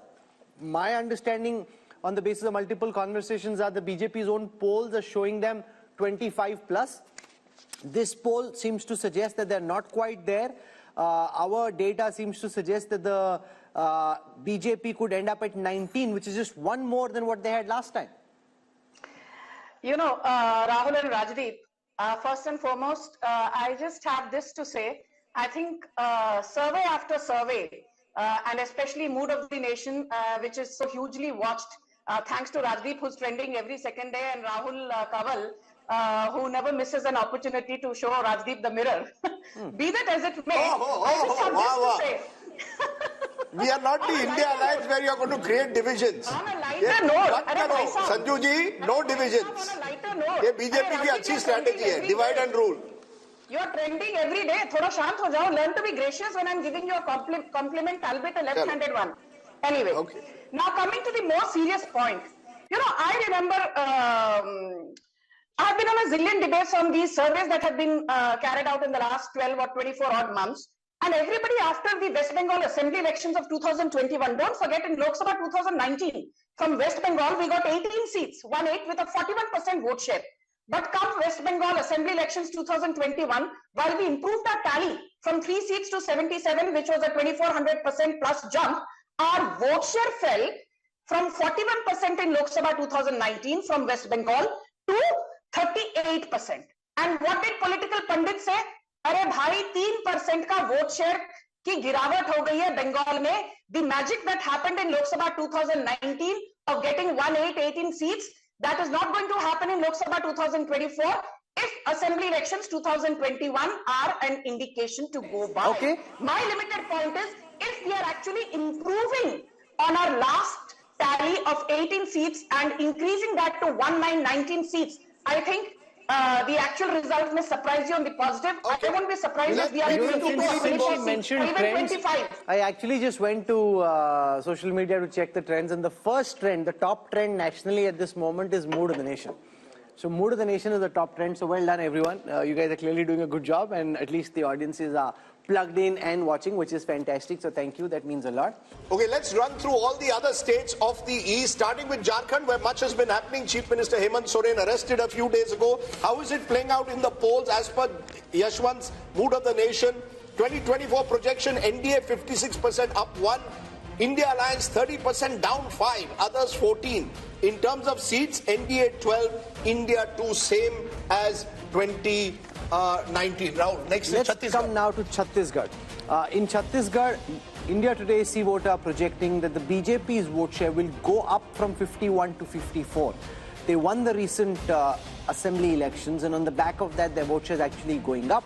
My understanding on the basis of multiple conversations are the BJP's own polls are showing them 25 plus. This poll seems to suggest that they're not quite there. Our data seems to suggest that the BJP could end up at 19, which is just one more than what they had last time. Rahul and Rajdeep, first and foremost, I just have this to say. I think survey after survey, and especially Mood of the Nation, which is so hugely watched, thanks to Rajdeep, who's trending every second day, and Rahul Kanwal, who never misses an opportunity to show Rajdeep the mirror. Be that as it may, I just have this to say. We are not the India Alliance where you are going to create divisions. On a lighter note, Sanju ji, no divisions. On a lighter note, ये BJP की अच्छी strategy है, divide and rule. You are trending every day. थोड़ा शांत हो जाओ. Learn to be gracious when I'm giving you a compliment, albeit a left-handed one. Anyway, now coming to the more serious point. I remember I've been on a zillion debates on these surveys that have been carried out in the last 12 or 24 odd months. And everybody after the West Bengal Assembly elections of 2021, don't forget in LoK Sabha 2019, from West Bengal we got 18 seats, 1-8 with a 41% vote share. But come West Bengal Assembly elections 2021, while we improved our tally from 3 seats to 77, which was a 2400% plus jump, our vote share fell from 41% in LoK Sabha 2019 from West Bengal to 38%. And what did political pundits say? अरे भाई 3% का vote share की गिरावट हो गई है बंगाल में. The magic that happened in LoK Sabha 2019 of getting 18 seats, that is not going to happen in LoK Sabha 2024 if Assembly elections 2021 are an indication to go by. Okay. My limited point is, if we are actually improving on our last tally of 18 seats and increasing that to 19 seats, I think the actual result may surprise you on the positive. I won't be surprised if we are able to mentioned trends. 25. I actually just went to social media to check the trends, and the first trend, the top trend nationally at this moment is Mood of the Nation. So Mood of the Nation is the top trend. So well done, everyone. You guys are clearly doing a good job, and at least the audiences are plugged in and watching, which is fantastic. So thank you. That means a lot. Okay, let's run through all the other states of the East, starting with Jharkhand, where much has been happening. Chief Minister Hemant Soren arrested a few days ago. How is it playing out in the polls as per Yashwant's Mood of the Nation? 2024 projection, NDA 56% up 1. India Alliance 30% down 5, others 14. In terms of seats, NDA 12, India 2, same as 2019. Rahul, next is Chhattisgarh. Let's come now to Chhattisgarh. In Chhattisgarh, India Today C-Vote are projecting that the BJP's vote share will go up from 51 to 54. They won the recent assembly elections, and on the back of that, their vote share is actually going up.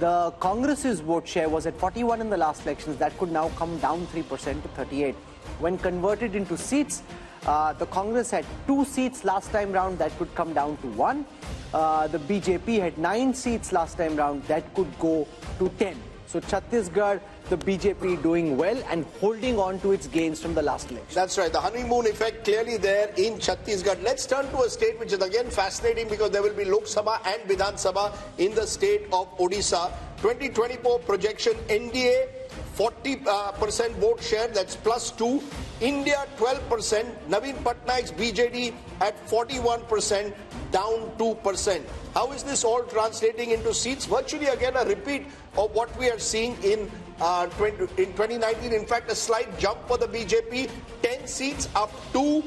The Congress's vote share was at 41 in the last elections. That could now come down 3% to 38. When converted into seats, the Congress had 2 seats last time round. That could come down to 1. The BJP had 9 seats last time round. That could go to 10. So Chhattisgarh, the BJP doing well and holding on to its gains from the last election. That's right. The honeymoon effect clearly there in Chhattisgarh. Let's turn to a state which is again fascinating because there will be LoK Sabha and Vidhan Sabha in the state of Odisha. 2024 projection, NDA 40% vote share, that's +2. India 12%. Naveen Patnaik's BJD at 41%, down 2%. How is this all translating into seats? Virtually again a repeat of what we are seeing in 2019. In fact, a slight jump for the BJP, 10 seats up 2.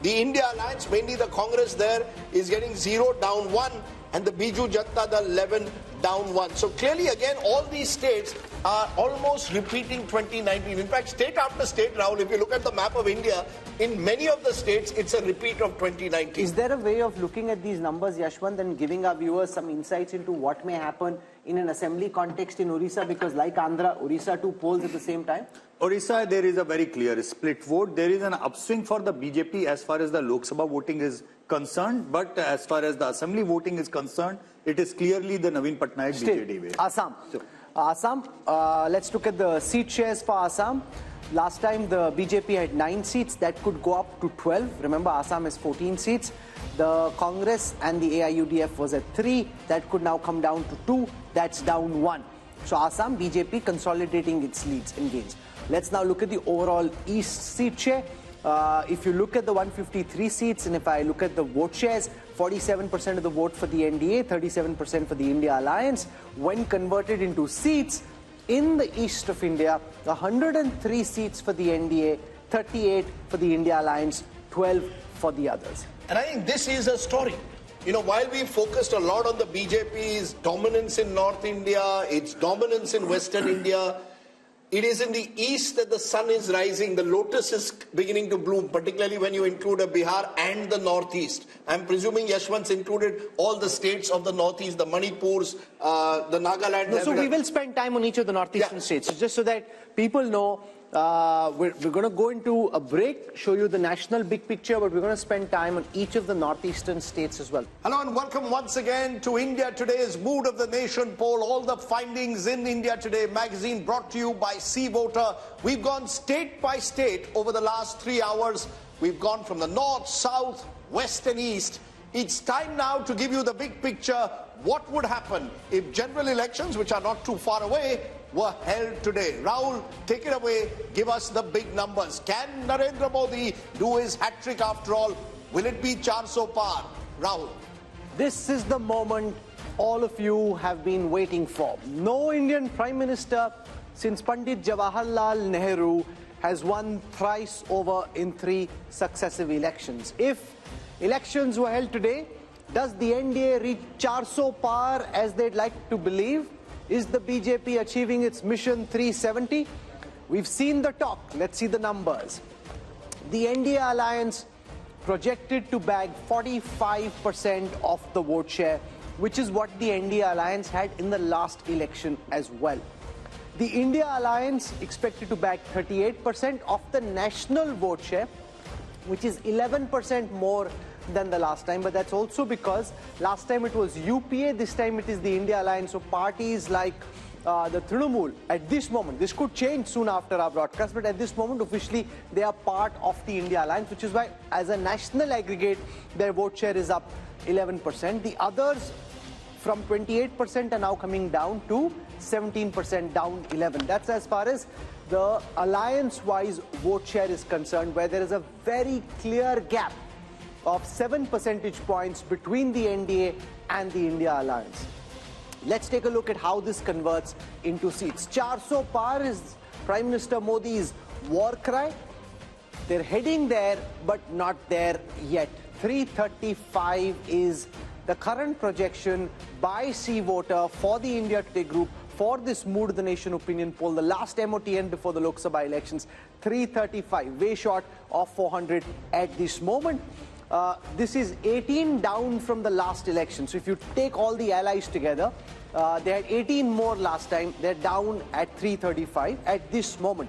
The India Alliance, mainly the Congress there, is getting 0, down 1. And the Biju Janata Dal 11, down 1. So clearly again, all these states are almost repeating 2019. In fact, state after state, Rahul, if you look at the map of India, in many of the states, it's a repeat of 2019. Is there a way of looking at these numbers, Yashwant, and giving our viewers some insights into what may happen in an assembly context in Odisha? Because like Andhra, Odisha too polls at the same time? Odisha, there is a very clear split vote. There is an upswing for the BJP as far as the LoK Sabha voting is concerned. But as far as the assembly voting is concerned, it is clearly the Naveen Patnaik BJD way. Assam. Assam, let's look at the seat shares for Assam. Last time the BJP had 9 seats, that could go up to 12. Remember, Assam has 14 seats. The Congress and the AIUDF was at 3. That could now come down to 2. That's down 1. So Assam, BJP consolidating its leads and gains. Let's now look at the overall East seat share. If you look at the 153 seats, and if I look at the vote shares, 47% of the vote for the NDA, 37% for the India Alliance. When converted into seats, in the east of India, 103 seats for the NDA, 38 for the India Alliance, 12 for the others. And I think this is a story. You know, while we focused a lot on the BJP's dominance in North India, its dominance in Western India, it is in the east that the sun is rising. The lotus is beginning to bloom, particularly when you include a Bihar and the northeast. I'm presuming Yashwant's included all the states of the northeast, the Manipurs, the Nagaland. No, so we will spend time on each of the northeastern states, just so that people know. We're going to go into a break, show you the national big picture, but we're going to spend time on each of the northeastern states as well. Hello and welcome once again to India Today's Mood of the Nation poll. All the findings in India Today magazine brought to you by C Voter. We've gone state by state over the last 3 hours. We've gone from the north, south, west and east. It's time now to give you the big picture. What would happen if general elections, which are not too far away, were held today? Rahul, take it away. Give us the big numbers. Can Narendra Modi do his hat-trick after all? Will it be 400 par? Rahul. This is the moment all of you have been waiting for. No Indian Prime Minister since Pandit Jawaharlal Nehru has won thrice over in 3 successive elections. If elections were held today, does the NDA reach 400 par as they'd like to believe? Is the BJP achieving its mission 370? We've seen the talk. Let's see the numbers. The NDA alliance projected to bag 45% of the vote share, which is what the NDA alliance had in the last election as well. The India alliance expected to bag 38% of the national vote share, which is 11% more than the last time, but that's also because last time it was UPA, this time it is the India Alliance. So parties like the Trinamool, at this moment, this could change soon after our broadcast, but at this moment officially they are part of the India Alliance, which is why as a national aggregate their vote share is up 11%. The others from 28% are now coming down to 17%, down 11. That's as far as the alliance-wise vote share is concerned, where there is a very clear gap of 7 percentage points between the NDA and the India Alliance. Let's take a look at how this converts into seats. 400 par is Prime Minister Modi's war cry. They're heading there, but not there yet. 335 is the current projection by C Voter for the India Today group for this Mood of the Nation opinion poll, the last MOTN before the LoK Sabha elections. 335, way short of 400 at this moment. This is 18 down from the last election. So if you take all the allies together, they had 18 more last time. They're down at 335 at this moment.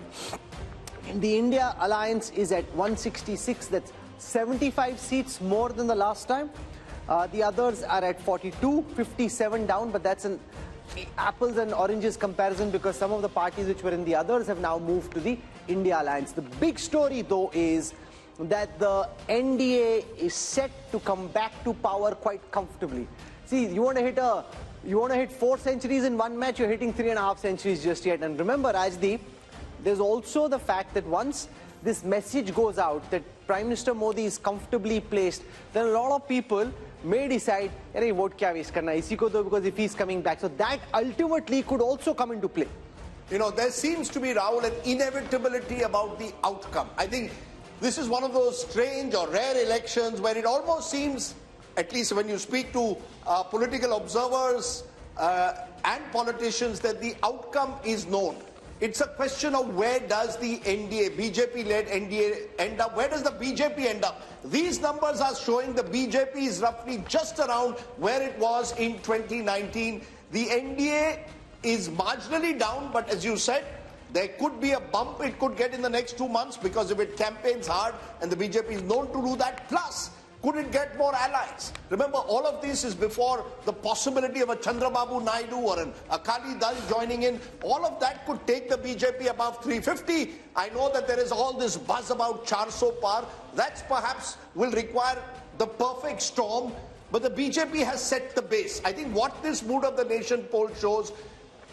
The India Alliance is at 166. That's 75 seats more than the last time. The others are at 42, 57 down, but that's an apples and oranges comparison because some of the parties which were in the others have now moved to the India Alliance. The big story though is that the NDA is set to come back to power quite comfortably. See, you want to hit 4 centuries in one match, you're hitting 3.5 centuries just yet. And remember, Rajdeep, there's also the fact that once this message goes out that Prime Minister Modi is comfortably placed, then a lot of people may decide, "Arey, vote kya waste karna isi ko do," because if he's coming back. So that ultimately could also come into play. You know, there seems to be, Rahul, an inevitability about the outcome. I think this is one of those strange or rare elections where it almost seems, at least when you speak to political observers, and politicians that the outcome is known. It's a question of where does the NDA, BJP-led NDA end up? Where does the BJP end up? These numbers are showing the BJP is roughly just around where it was in 2019. The NDA is marginally down, but as you said, there could be a bump it could get in the next 2 months because if it campaigns hard and the BJP is known to do that. Plus, could it get more allies? Remember, all of this is before the possibility of a Chandrababu Naidu or an Akali Dal joining in. All of that could take the BJP above 350. I know that there is all this buzz about 400 par. That perhaps will require the perfect storm. But the BJP has set the base. I think what this Mood of the Nation poll shows,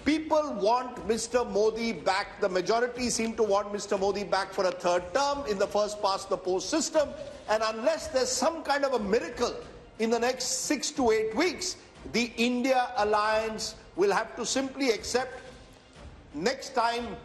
people want Mr. Modi back. The majority seem to want Mr. Modi back for a third term in the first past the post system. And unless there's some kind of a miracle in the next 6 to 8 weeks, the India alliance will have to simply accept next time,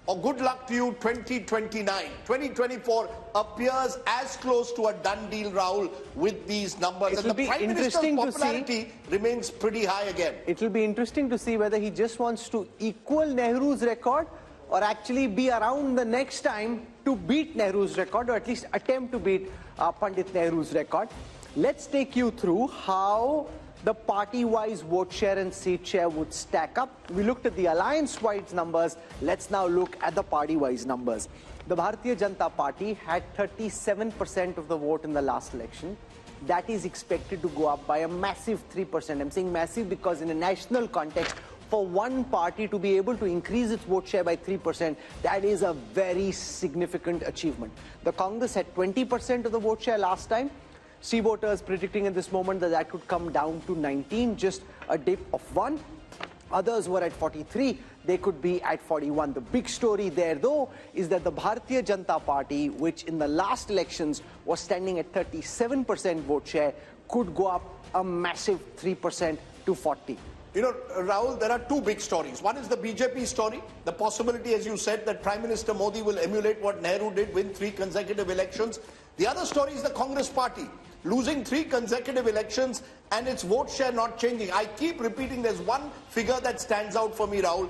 or good luck to you, 2029. 2024 appears as close to a done deal, Rahul, with these numbers. It will be interesting to see. Remains pretty high again. It will be interesting to see whether he just wants to equal Nehru's record or actually be around the next time to beat Nehru's record, or at least attempt to beat Pandit Nehru's record. Let's take you through how the party-wise vote share and seat share would stack up. We looked at the alliance-wise numbers. Let's now look at the party-wise numbers. The Bharatiya Janata Party had 37% of the vote in the last election. That is expected to go up by a massive 3%. I'm saying massive because in a national context, for one party to be able to increase its vote share by 3%, that is a very significant achievement. The Congress had 20% of the vote share last time. See voters predicting at this moment that that could come down to 19, just a dip of 1. Others were at 43, they could be at 41. The big story there, though, is that the Bharatiya Janata Party, which in the last elections was standing at 37% vote share, could go up a massive 3% to 40. You know, Rahul, there are two big stories. One is the BJP story, the possibility, as you said, that Prime Minister Modi will emulate what Nehru did, win 3 consecutive elections. The other story is the Congress party, losing 3 consecutive elections and its vote share not changing. I keep repeating, there's one figure that stands out for me, Rahul.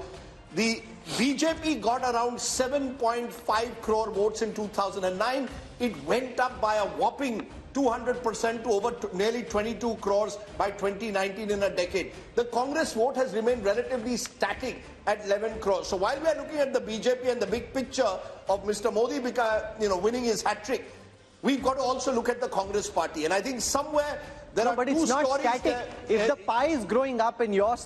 The BJP got around 7.5 crore votes in 2009. It went up by a whopping 200% to over nearly 22 crores by 2019 in a decade. The Congress vote has remained relatively static at 11 crores. So while we are looking at the BJP and the big picture of Mr. Modi winning his hat-trick, we've got to also look at the Congress party. And I think somewhere there are but two it's not stories static. there. If the pie is growing up and your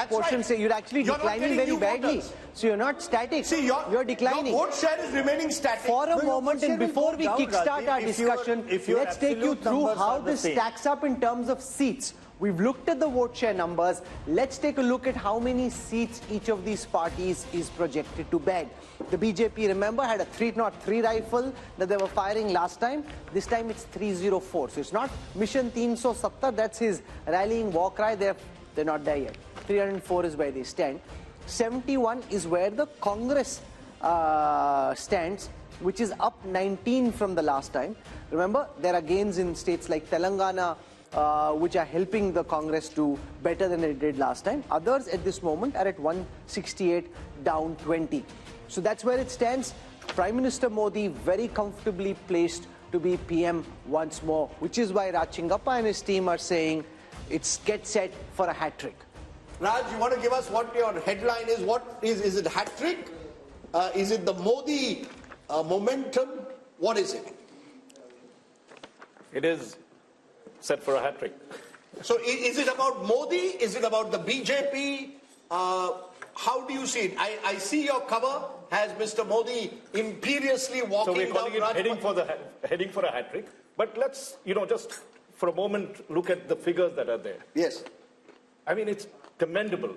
portion, say you're actually declining very badly. So you're not static. See, you're declining. Your vote share is remaining static. For a moment, and before we kickstart our discussion, let's take you through how this stacks up in terms of seats. We've looked at the vote share numbers. Let's take a look at how many seats each of these parties is projected to bag. The BJP, remember, had a 303 rifle that they were firing last time. This time it's 304. So it's not Mission 370. That's his rallying war cry. They're not there yet. 304 is where they stand. 71 is where the Congress stands, which is up 19 from the last time. Remember, there are gains in states like Telangana, which are helping the Congress do better than it did last time. Others at this moment are at 168, down 20. So that's where it stands. Prime Minister Modi very comfortably placed to be PM once more, which is why Rajchingappa and his team are saying it's get set for a hat-trick. Raj, you want to give us what your headline is? What is it hat-trick? Is it the Modi momentum? What is it? It is set for a hat-trick. So is it about Modi? Is it about the BJP? How do you see it? I see your cover has Mr. Modi imperiously walking down. So we're calling it heading for a hat-trick. But let's, just for a moment look at the figures that are there. Yes. I mean, it's commendable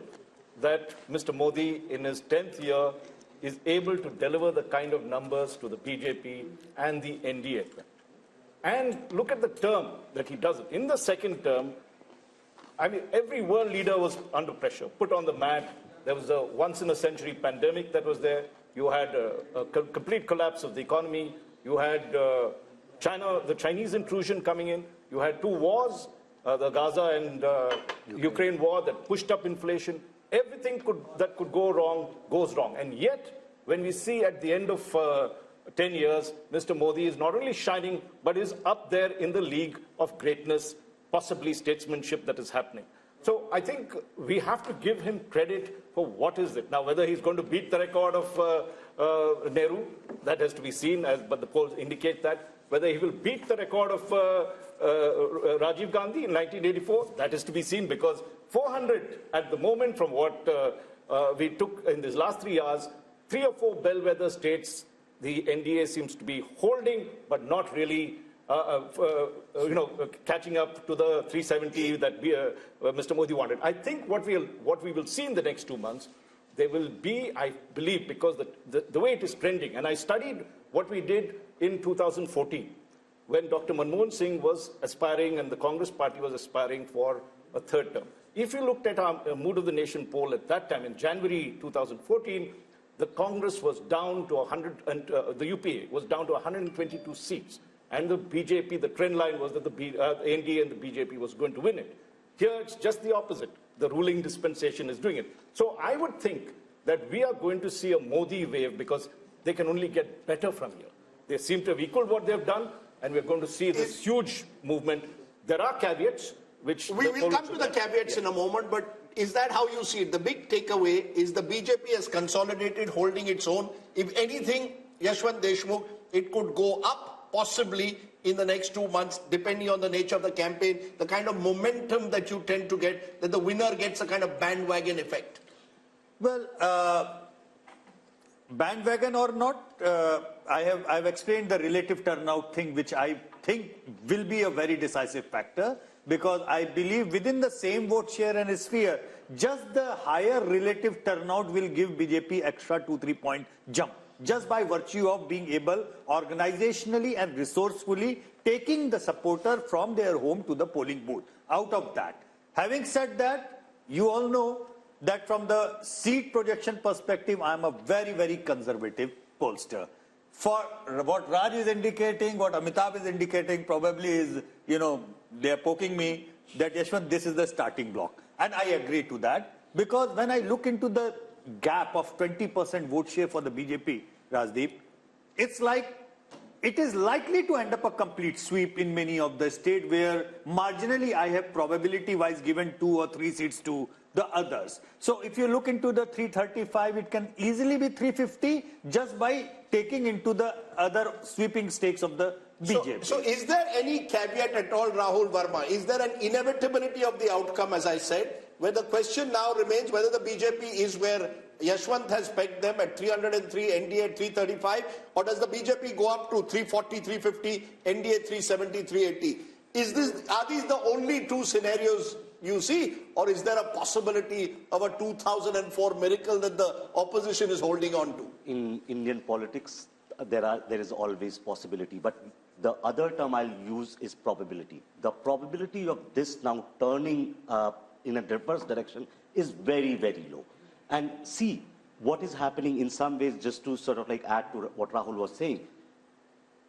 that Mr. Modi, in his 10th year, is able to deliver the kind of numbers to the BJP and the NDA. And look at the term that he does it. In the second term, I mean, every world leader was under pressure, put on the mat. There was a once-in-a-century pandemic that was there. You had a complete collapse of the economy. You had the Chinese intrusion coming in. You had 2 wars. the Gaza and Ukraine war that pushed up inflation. Everything that could go wrong goes wrong. And yet, when we see at the end of 10 years, Mr. Modi is not only shining, but is up there in the league of greatness, possibly statesmanship that is happening. So I think we have to give him credit for what is it. Now, whether he's going to beat the record of Nehru, that has to be seen, but the polls indicate that. Whether he will beat the record of Rajiv Gandhi in 1984, that is to be seen, because 400 at the moment from what we took in these last 3 years, 3 or 4 bellwether states, the NDA seems to be holding, but not really catching up to the 370 that Mr. Modi wanted. I think what we will see in the next 2 months, there will be, I believe, because the way it is trending, and I studied what we did in 2014, when Dr. Manmohan Singh was aspiring and the Congress party was aspiring for a third term. If you looked at our Mood of the Nation poll at that time, in January 2014, the Congress was down to 100, and the UPA was down to 122 seats. And the BJP, the trend line was that the NDA and the BJP was going to win it. Here, it's just the opposite. The ruling dispensation is doing it. So I would think that we are going to see a Modi wave, because they can only get better from here. They seem to have equaled what they've done, and we're going to see this huge movement. There are caveats, which... We will come to the caveats in a moment, but is that how you see it? The big takeaway is the BJP has consolidated, holding its own. If anything, Yashwant Deshmukh, it could go up, possibly in the next 2 months, depending on the nature of the campaign, the kind of momentum that you tend to get, that the winner gets a kind of bandwagon effect. Well, bandwagon or not, I've explained the relative turnout thing, which I think will be a very decisive factor, because I believe within the same vote share and sphere, just the higher relative turnout will give BJP extra 2-3 point jump, just by virtue of being able organizationally and resourcefully taking the supporter from their home to the polling booth. Out of that, having said that, you all know that from the seat projection perspective, I am a very, very conservative pollster. For what Raj is indicating, what Amitabh is indicating, probably is, they are poking me that, Yashwant, this is the starting block. And I agree to that, because when I look into the gap of 20% vote share for the BJP, Rajdeep, it's like it is likely to end up a complete sweep in many of the states where marginally I have probability-wise given 2 or 3 seats to the others. So if you look into the 335, it can easily be 350 just by taking into the other sweeping stakes of the BJP. So is there any caveat at all, Rahul Verma? Is there an inevitability of the outcome, as I said, where the question now remains whether the BJP is where Yashwant has pegged them at 303, NDA at 335, or does the BJP go up to 340, 350, NDA 370, 380? Are these the only 2 scenarios you see, or is there a possibility of a 2004 miracle that the opposition is holding on to? In Indian politics, there is always possibility, but the other term I'll use is probability. The probability of this now turning in a reverse direction is very, very low. And see what is happening in some ways, just to sort of like add to what Rahul was saying.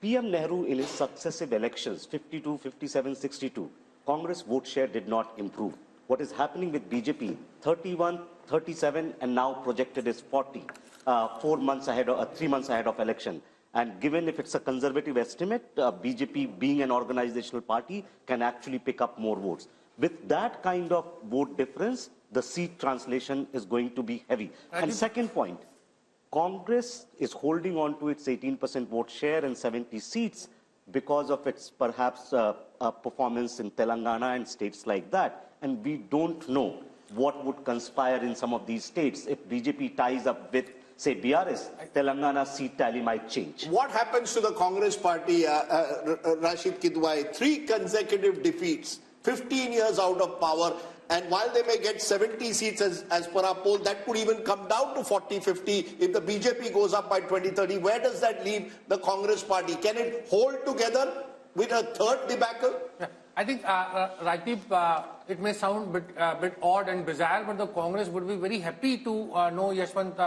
PM Nehru in his successive elections, 52, 57, 62, Congress vote share did not improve. What is happening with BJP, 31, 37, and now projected is 40, 4 months ahead or 3 months ahead of election. And given if it's a conservative estimate, BJP being an organizational party can actually pick up more votes. With that kind of vote difference, the seat translation is going to be heavy. And second point, Congress is holding on to its 18% vote share and 70 seats because of its perhaps performance in Telangana and states like that. And we don't know what would conspire in some of these states. If BJP ties up with, say, BRS, Telangana seat tally might change. What happens to the Congress party, Rashid Kidwai? 3 consecutive defeats, 15 years out of power. And while they may get 70 seats as per our poll, that could even come down to 40, 50 if the BJP goes up by 2030. Where does that leave the Congress party? Can it hold together with a third debacle? Yeah. I think, Rajdeep, it may sound a bit odd and bizarre, but the Congress would be very happy to know Yashwant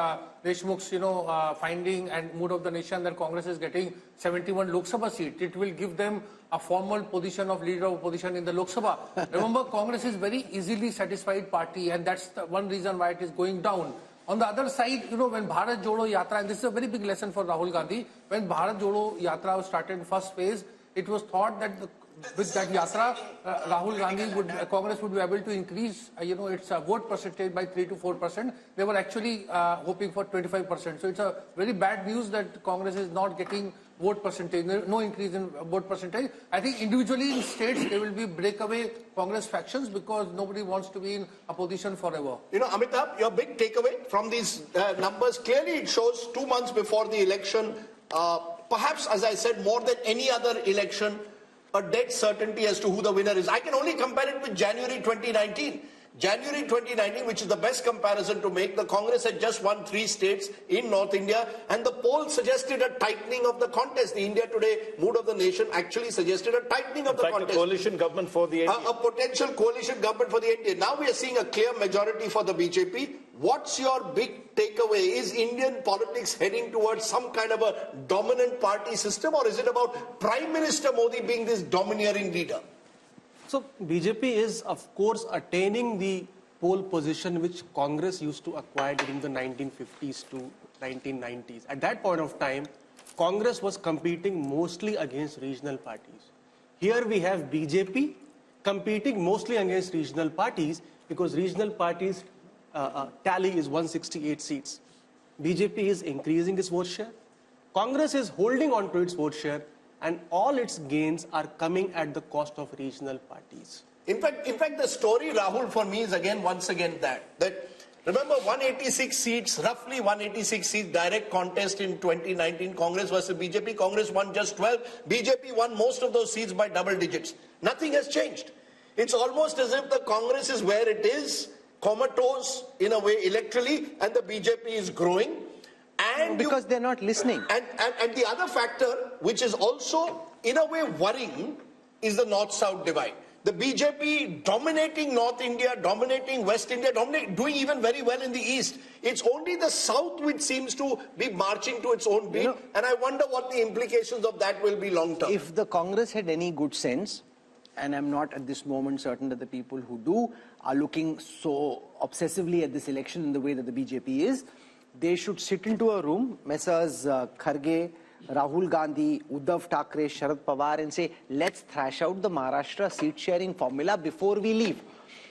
Deshmukh's, finding and mood of the nation that Congress is getting 71 Lok Sabha seats. It will give them a formal position of leader of opposition in the Lok Sabha. Remember, Congress is very easily satisfied party, and that's the one reason why it is going down. On the other side, when Bharat Jodo Yatra, and this is a very big lesson for Rahul Gandhi, when Bharat Jodo Yatra was started in first phase, it was thought that with that yatra, Rahul Gandhi Congress would be able to increase, its vote percentage by 3 to 4%. They were actually hoping for 25%. So it's a very bad news that Congress is not getting vote percentage, no increase in vote percentage. I think individually in states there will be breakaway Congress factions because nobody wants to be in opposition forever. Amitabh, your big takeaway from these numbers, clearly it shows 2 months before the election, perhaps, as I said, more than any other election, a dead certainty as to who the winner is. I can only compare it with January 2019. January 2019, which is the best comparison to make, the Congress had just won 3 states in North India, and the poll suggested a tightening of the contest. The India Today mood of the nation actually suggested a tightening of the contest. A coalition government for the NDA. A potential coalition government for the NDA. Now we are seeing a clear majority for the BJP. What's your big takeaway? Is Indian politics heading towards some kind of a dominant party system, or is it about Prime Minister Modi being this domineering leader? So BJP is, of course, attaining the pole position which Congress used to acquire during the 1950s to 1990s. At that point of time, Congress was competing mostly against regional parties. Here we have BJP competing mostly against regional parties because regional parties tally is 168 seats. BJP is increasing its vote share. Congress is holding on to its vote share, and all its gains are coming at the cost of regional parties. In fact, the story, Rahul, for me is once again that remember 186 seats, roughly 186 seats, direct contest in 2019, Congress versus BJP. Congress won just 12. BJP won most of those seats by double digits. Nothing has changed. It's almost as if the Congress is where it is, comatose in a way electorally, and the BJP is growing. And because they're not listening. And the other factor, which is also in a way worrying, is the North-South divide. The BJP dominating North India, dominating West India, doing even very well in the East. It's only the South which seems to be marching to its own beat. And I wonder what the implications of that will be long term. If the Congress had any good sense, and I'm not at this moment certain that the people who do are looking so obsessively at this election in the way that the BJP is, they should sit into a room, Messrs. Kharge, Rahul Gandhi, Uddhav Thackeray, Sharad Pawar, and say, let's thrash out the Maharashtra seat sharing formula before we leave.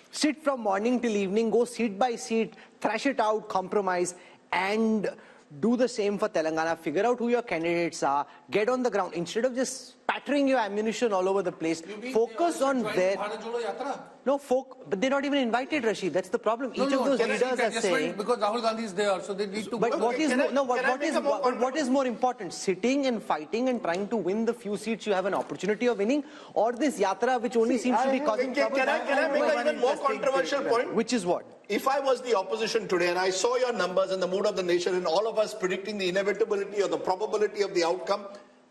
Sit from morning till evening, go seat by seat, thrash it out, compromise, and do the same for Telangana. Figure out who your candidates are, get on the ground. Instead of just spattering your ammunition all over the place, focus on their... No, but they're not even invited, Rashid. That's the problem. Each of those leaders are saying... Because Rahul Gandhi is there, so they need to... But what is more important? Sitting and fighting and trying to win the few seats you have an opportunity of winning, or this yatra which only seems to be causing trouble? Can I make an even more controversial point? Which is what? If I was the opposition today and I saw your numbers and the mood of the nation and all of us predicting the inevitability or the probability of the outcome,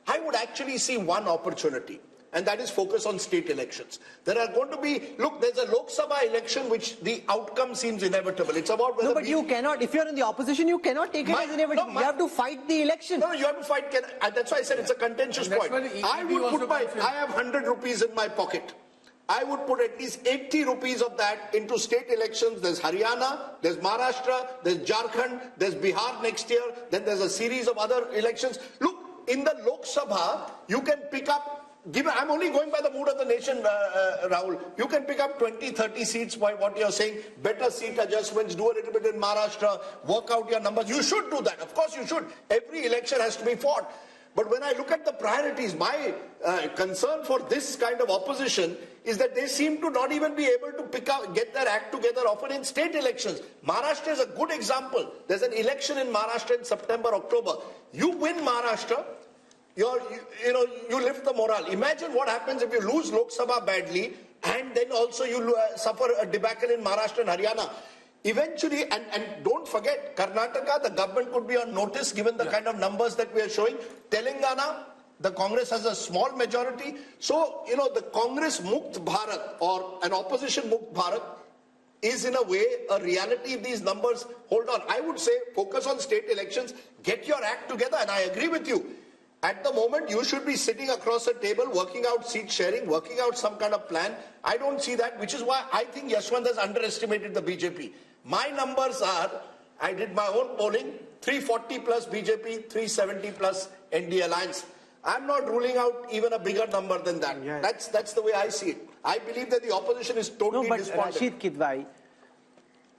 I would actually see one opportunity, and that is focus on state elections. There are going to be, look, there's a LoK Sabha election which the outcome seems inevitable. It's about whether... No, but you cannot, if you're in the opposition, you cannot take it as inevitable. You have to fight the election. No, you have to fight. That's why I said it's a contentious point. I have 100 rupees in my pocket. I would put at least 80 rupees of that into state elections. There's Haryana, there's Maharashtra, there's Jharkhand, there's Bihar next year, then there's a series of other elections. Look, in the LoK Sabha, you can pick up, I'm only going by the mood of the nation, Rahul. You can pick up 20, 30 seats by what you're saying, better seat adjustments, do a little bit in Maharashtra, work out your numbers. You should do that. Of course you should. Every election has to be fought. But when I look at the priorities, my concern for this kind of opposition is that they seem to not even be able to get their act together often in state elections. Maharashtra is a good example. There's an election in Maharashtra in September, October. You win Maharashtra, you lift the morale. Imagine what happens if you lose LoK Sabha badly and then also you suffer a debacle in Maharashtra and Haryana. Eventually, and don't forget, Karnataka, the government could be on notice given the kind of numbers that we are showing. Telangana, The Congress has a small majority. So, you know, the Congress Mukt Bharat or an opposition Mukt Bharat is in a way a reality if these numbers hold on. I would say focus on state elections, get your act together, and I agree with you. At the moment, you should be sitting across a table, working out seat sharing, working out some kind of plan. I don't see that, which is why I think Yashwant has underestimated the BJP. My numbers are, I did my own polling, 340 plus BJP, 370 plus NDA alliance. I'm not ruling out even a bigger number than that. Yes. That's the way I see it. I believe that the opposition is totally despondent. Rashid Kidwai,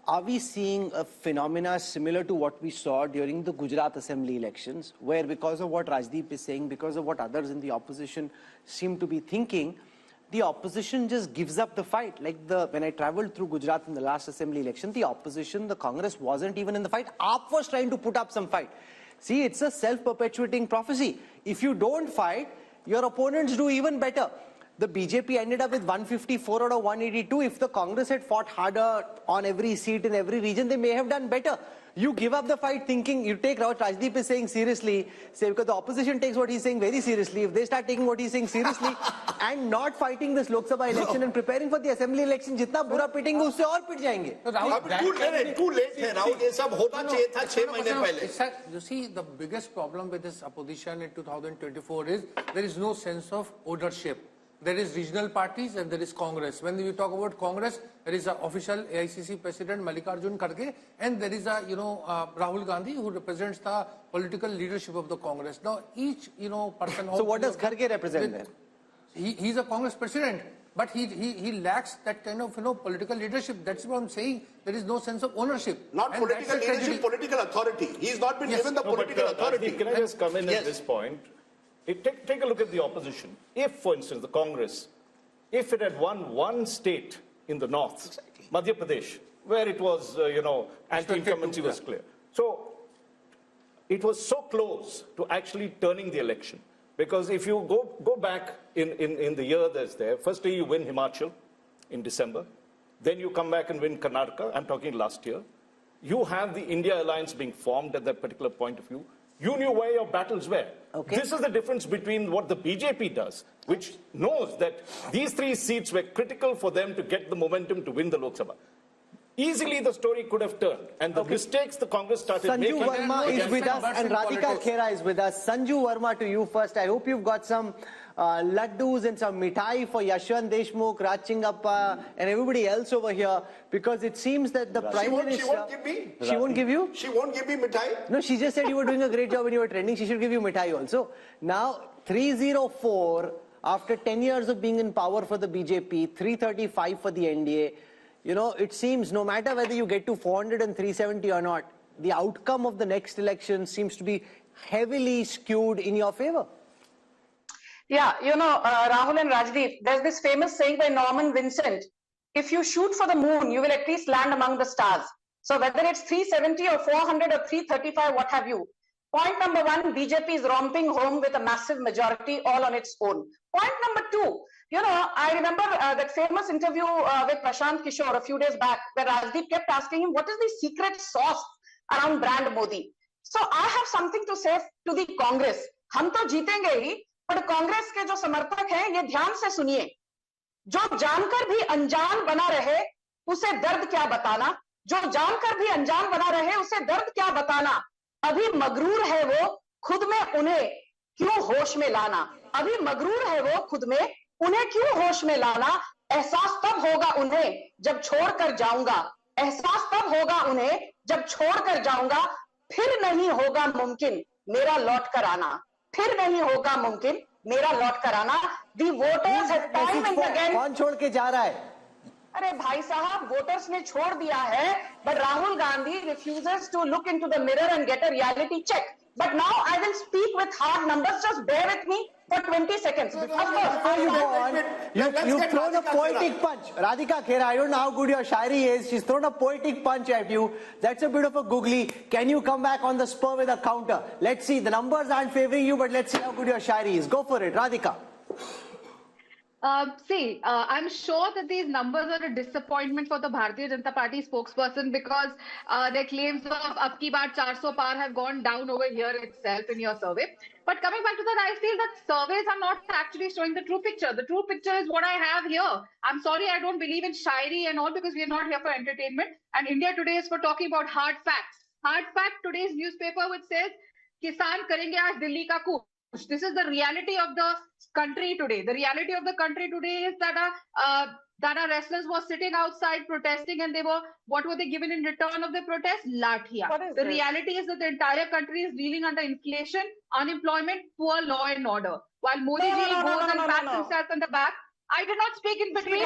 are we seeing a phenomena similar to what we saw during the Gujarat Assembly elections, where because of what Rajdeep is saying, because of what others in the opposition seem to be thinking, the opposition just gives up the fight? Like when I traveled through Gujarat in the last Assembly election, the opposition, the Congress wasn't even in the fight. AAP was trying to put up some fight. See, it's a self-perpetuating prophecy. If you don't fight, your opponents do even better. The BJP ended up with 154 out of 182. If the Congress had fought harder on every seat in every region, they may have done better. You give up the fight thinking, you take what Rajdeep is saying seriously, say, because the opposition takes what he's saying very seriously. If they start taking what he's saying seriously and not fighting this LoK Sabha election and preparing for the assembly election, jitna bura pitenge, usse aur pit jayenge. Too late hai, Rahul. Ye sab hota chahiye tha 6 mahine pehle. You see, the biggest problem with this opposition in 2024 is there is no sense of ownership. There is regional parties and there is Congress. When we talk about Congress, there is an official AICC president Mallikarjun Kharge, and there is a Rahul Gandhi who represents the political leadership of the Congress. Now each person. So what does Kharge represent then? He's a Congress president, but he lacks that kind of political leadership. That's what I'm saying. There is no sense of ownership. Not and political leadership, political authority. He's not been given the political authority. Can I just come in at this point? Take a look at the opposition. If, for instance, the Congress, if it had won one state in the north, Madhya Pradesh, where it was, anti-incumbency was clear. So it was so close to actually turning the election. Because if you go back in the year that's there, firstly you win Himachal in December, then you come back and win Karnataka, I'm talking last year. You have the India alliance being formed at that particular point of view. You knew where your battles were. Okay. This is the difference between what the BJP does, which knows that these 3 seats were critical for them to get the momentum to win the LoK Sabha. Easily the story could have turned, and the mistakes the Congress started making. Sanju Verma is with us and Radhika Khera is with us. Sanju Verma, to you first. I hope you've got some laddus and some mithai for Yashwant Deshmukh, Raj Chingappa and everybody else over here, because it seems that the Prime Minister... She won't give me. She won't give you? She won't give me mithai. No, she just said you were doing a great job when you were trending. She should give you mithai also. Now, 304, after 10 years of being in power for the BJP, 335 for the NDA, it seems no matter whether you get to 400 and 370 or not, the outcome of the next election seems to be heavily skewed in your favor. Yeah, Rahul and Rajdeep, there's this famous saying by Norman Vincent, if you shoot for the moon, you will at least land among the stars. So whether it's 370 or 400 or 335, what have you. Point number 1, BJP is romping home with a massive majority all on its own. Point number 2, I remember that famous interview with Prashant Kishore a few days back, where Rajdeep kept asking him, what is the secret sauce around brand Modi? So I have something to say to the Congress. हम तो जीतेंगे ही, पर कांग्रेस के जो समर्थक हैं, ये ध्यान से सुनिए. जो जानकर भी अनजान बना रहे, उसे दर्द क्या बताना? जो जानकर भी अनजान बना रहे, उसे दर्द क्या बताना? अभी मगरूर है वो, खुद में उन्हें क्यों होश में लाना? अभी मगरूर है वो खुद में, उन्हें क्यों होश में लाना? एहसास तब होगा उन्हें जब छोड़कर जाऊंगा. एहसास तब होगा उन्हें जब छोड़कर जाऊंगा. फिर नहीं होगा मुमकिन मेरा लौट कर आना. फिर नहीं होगा मुमकिन मेरा लौट कर आना. The voters have time and again. कौन छोड़ के जा रहा है? अरे भाई साहब, वोटर्स ने छोड़ दिया है, but Rahul Gandhi refuses to look into the mirror and get a reality check. But now I will speak with hard numbers. Just bear with me for 20 seconds. Of course, before you go on, you've thrown a poetic punch. Radhika Khera, I don't know how good your shairi is. She's thrown a poetic punch at you. That's a bit of a googly. Can you come back on the spur with a counter? Let's see. The numbers aren't favoring you, but let's see how good your shairi is. Go for it, Radhika. I'm sure that these numbers are a disappointment for the Bharatiya Janata Party spokesperson because their claims of Ab Ki Baar 400 par have gone down over here itself in your survey. But coming back to that, I feel that surveys are not actually showing the true picture. The true picture is what I have here. I'm sorry, I don't believe in shairi and all because we are not here for entertainment. And India Today is for talking about hard facts. Hard fact, today's newspaper which says, Kisan karenge aaj Delhi ka coup. This is the reality of the country today. The reality of the country today is that our wrestlers were sitting outside protesting and what were they given in return of the protest? Lathia. The reality is that the entire country is dealing under inflation, unemployment, poor law and order. While Modi ji goes and pats himself on the back, I did not speak in between.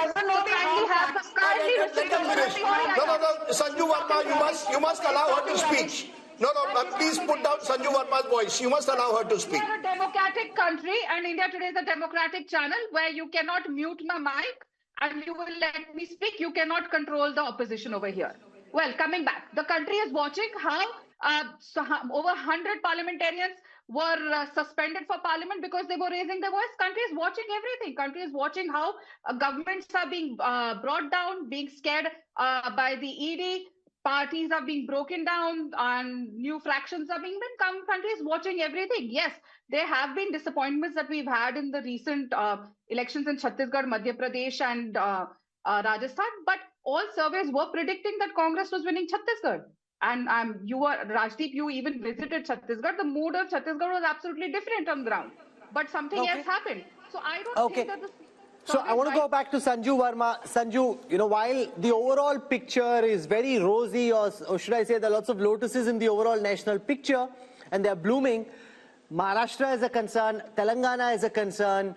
Sanju Verma, you must allow her to speak. No, please put down Sanju Verma's voice. You must allow her to speak. We are a democratic country and India Today is a democratic channel where you cannot mute my mic and you will let me speak. You cannot control the opposition over here. Well, coming back, the country is watching how over 100 parliamentarians were suspended for parliament because they were raising their voice. Country is watching everything. Country is watching how governments are being brought down, being scared by the ED. Parties are being broken down and new fractions are being built. Country is watching everything. Yes, there have been disappointments that we've had in the recent elections in Chhattisgarh, Madhya Pradesh and Rajasthan. But all surveys were predicting that Congress was winning Chhattisgarh. And Rajdeep, you even visited Chhattisgarh. The mood of Chhattisgarh was absolutely different on the ground. But something else happened. So I don't think that So I want to go back to Sanju Verma. Sanju, while the overall picture is very rosy, or should I say there are lots of lotuses in the overall national picture, and they're blooming, Maharashtra is a concern, Telangana is a concern,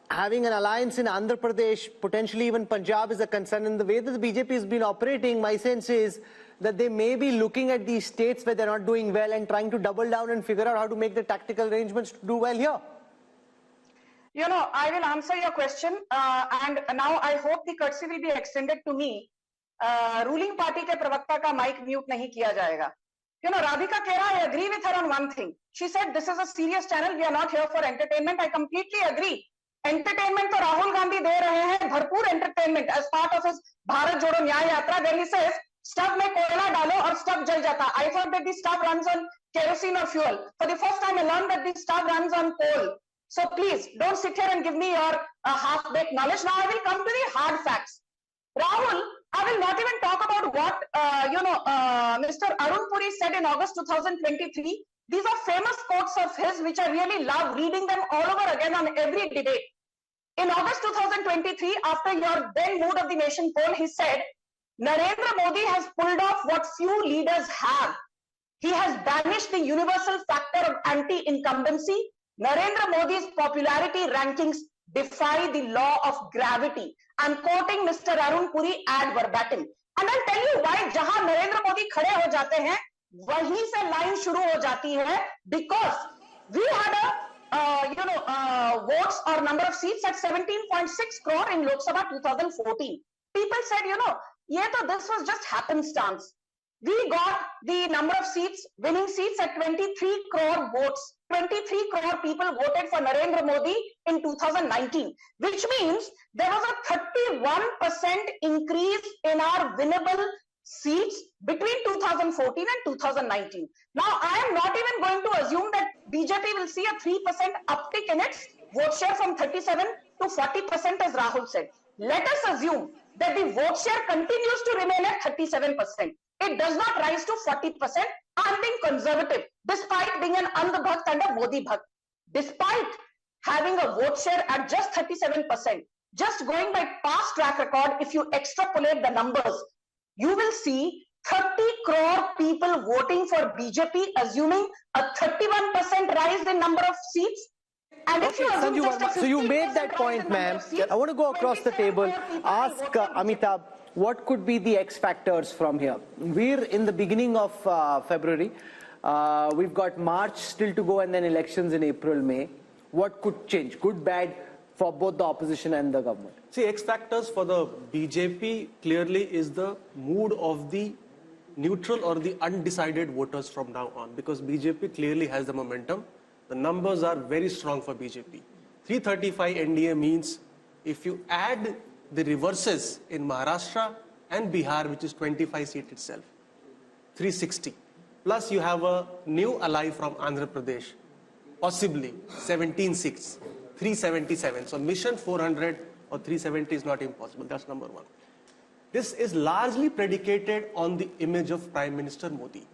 having an alliance in Andhra Pradesh, potentially even Punjab is a concern. And the way that the BJP has been operating, my sense is that they may be looking at these states where they're not doing well and trying to double down and figure out how to make the tactical arrangements to do well here. I will answer your question and now I hope the courtesy will be extended to me. Ruling party ke pravakta ka mic mute nahi kiya jayega. Radhika Kera, I agree with her on one thing. She said this is a serious channel. We are not here for entertainment. I completely agree. Entertainment to Rahul Gandhi de rahe hain, bharpoor entertainment as part of his Bharat Jodo Nyaya Yatra. There he says, stuff mein koyla dalo aur stuff jal jata. I thought that the stuff runs on kerosene or fuel. For the first time I learned that the stuff runs on coal. So please, don't sit here and give me your half-baked knowledge. Now I will come to the hard facts. Rahul, I will not even talk about what, Mr. Arun Puri said in August 2023. These are famous quotes of his, which I really love reading them all over again on every debate. In August 2023, after your then Mood of the Nation poll, he said, Narendra Modi has pulled off what few leaders have. He has banished the universal factor of anti-incumbency. Narendra Modi's popularity rankings defy the law of gravity. I'm quoting Mr. Arun Puri ad verbatim. And I'll tell you why jahan Narendra Modi khade ho jate hain, wahi se line shuru ho jati hai, because we had votes or number of seats at 17.6 crore in LoK Sabha 2014. People said, this was just happenstance. We got the number of seats, winning seats at 23 crore votes. 23 crore people voted for Narendra Modi in 2019, which means there was a 31% increase in our winnable seats between 2014 and 2019. Now, I am not even going to assume that BJP will see a 3% uptick in its vote share from 37 to 40%, as Rahul said. Let us assume that the vote share continues to remain at 37%. It does not rise to 40%. I'm being conservative, despite being an Andh Bhakt and a Modi Bhakt. Despite having a vote share at just 37%, just going by past track record, if you extrapolate the numbers, you will see 30 crore people voting for BJP, assuming a 31% rise in number of seats. And if you assume so you made that point, ma'am. I want to go across the table, ask Amitabh, what could be the X factors from here? We're in the beginning of February. We've got March still to go and then elections in April, May. What could change? Good, bad for both the opposition and the government? See, X factors for the BJP clearly is the mood of the neutral or the undecided voters from now on, because BJP clearly has the momentum. The numbers are very strong for BJP. 335 NDA means if you add the reverses in Maharashtra and Bihar, which is 25 seat itself, 360. Plus you have a new ally from Andhra Pradesh, possibly 17 seats, 377. So mission 400 or 370 is not impossible. That's number one. This is largely predicated on the image of Prime Minister Modi.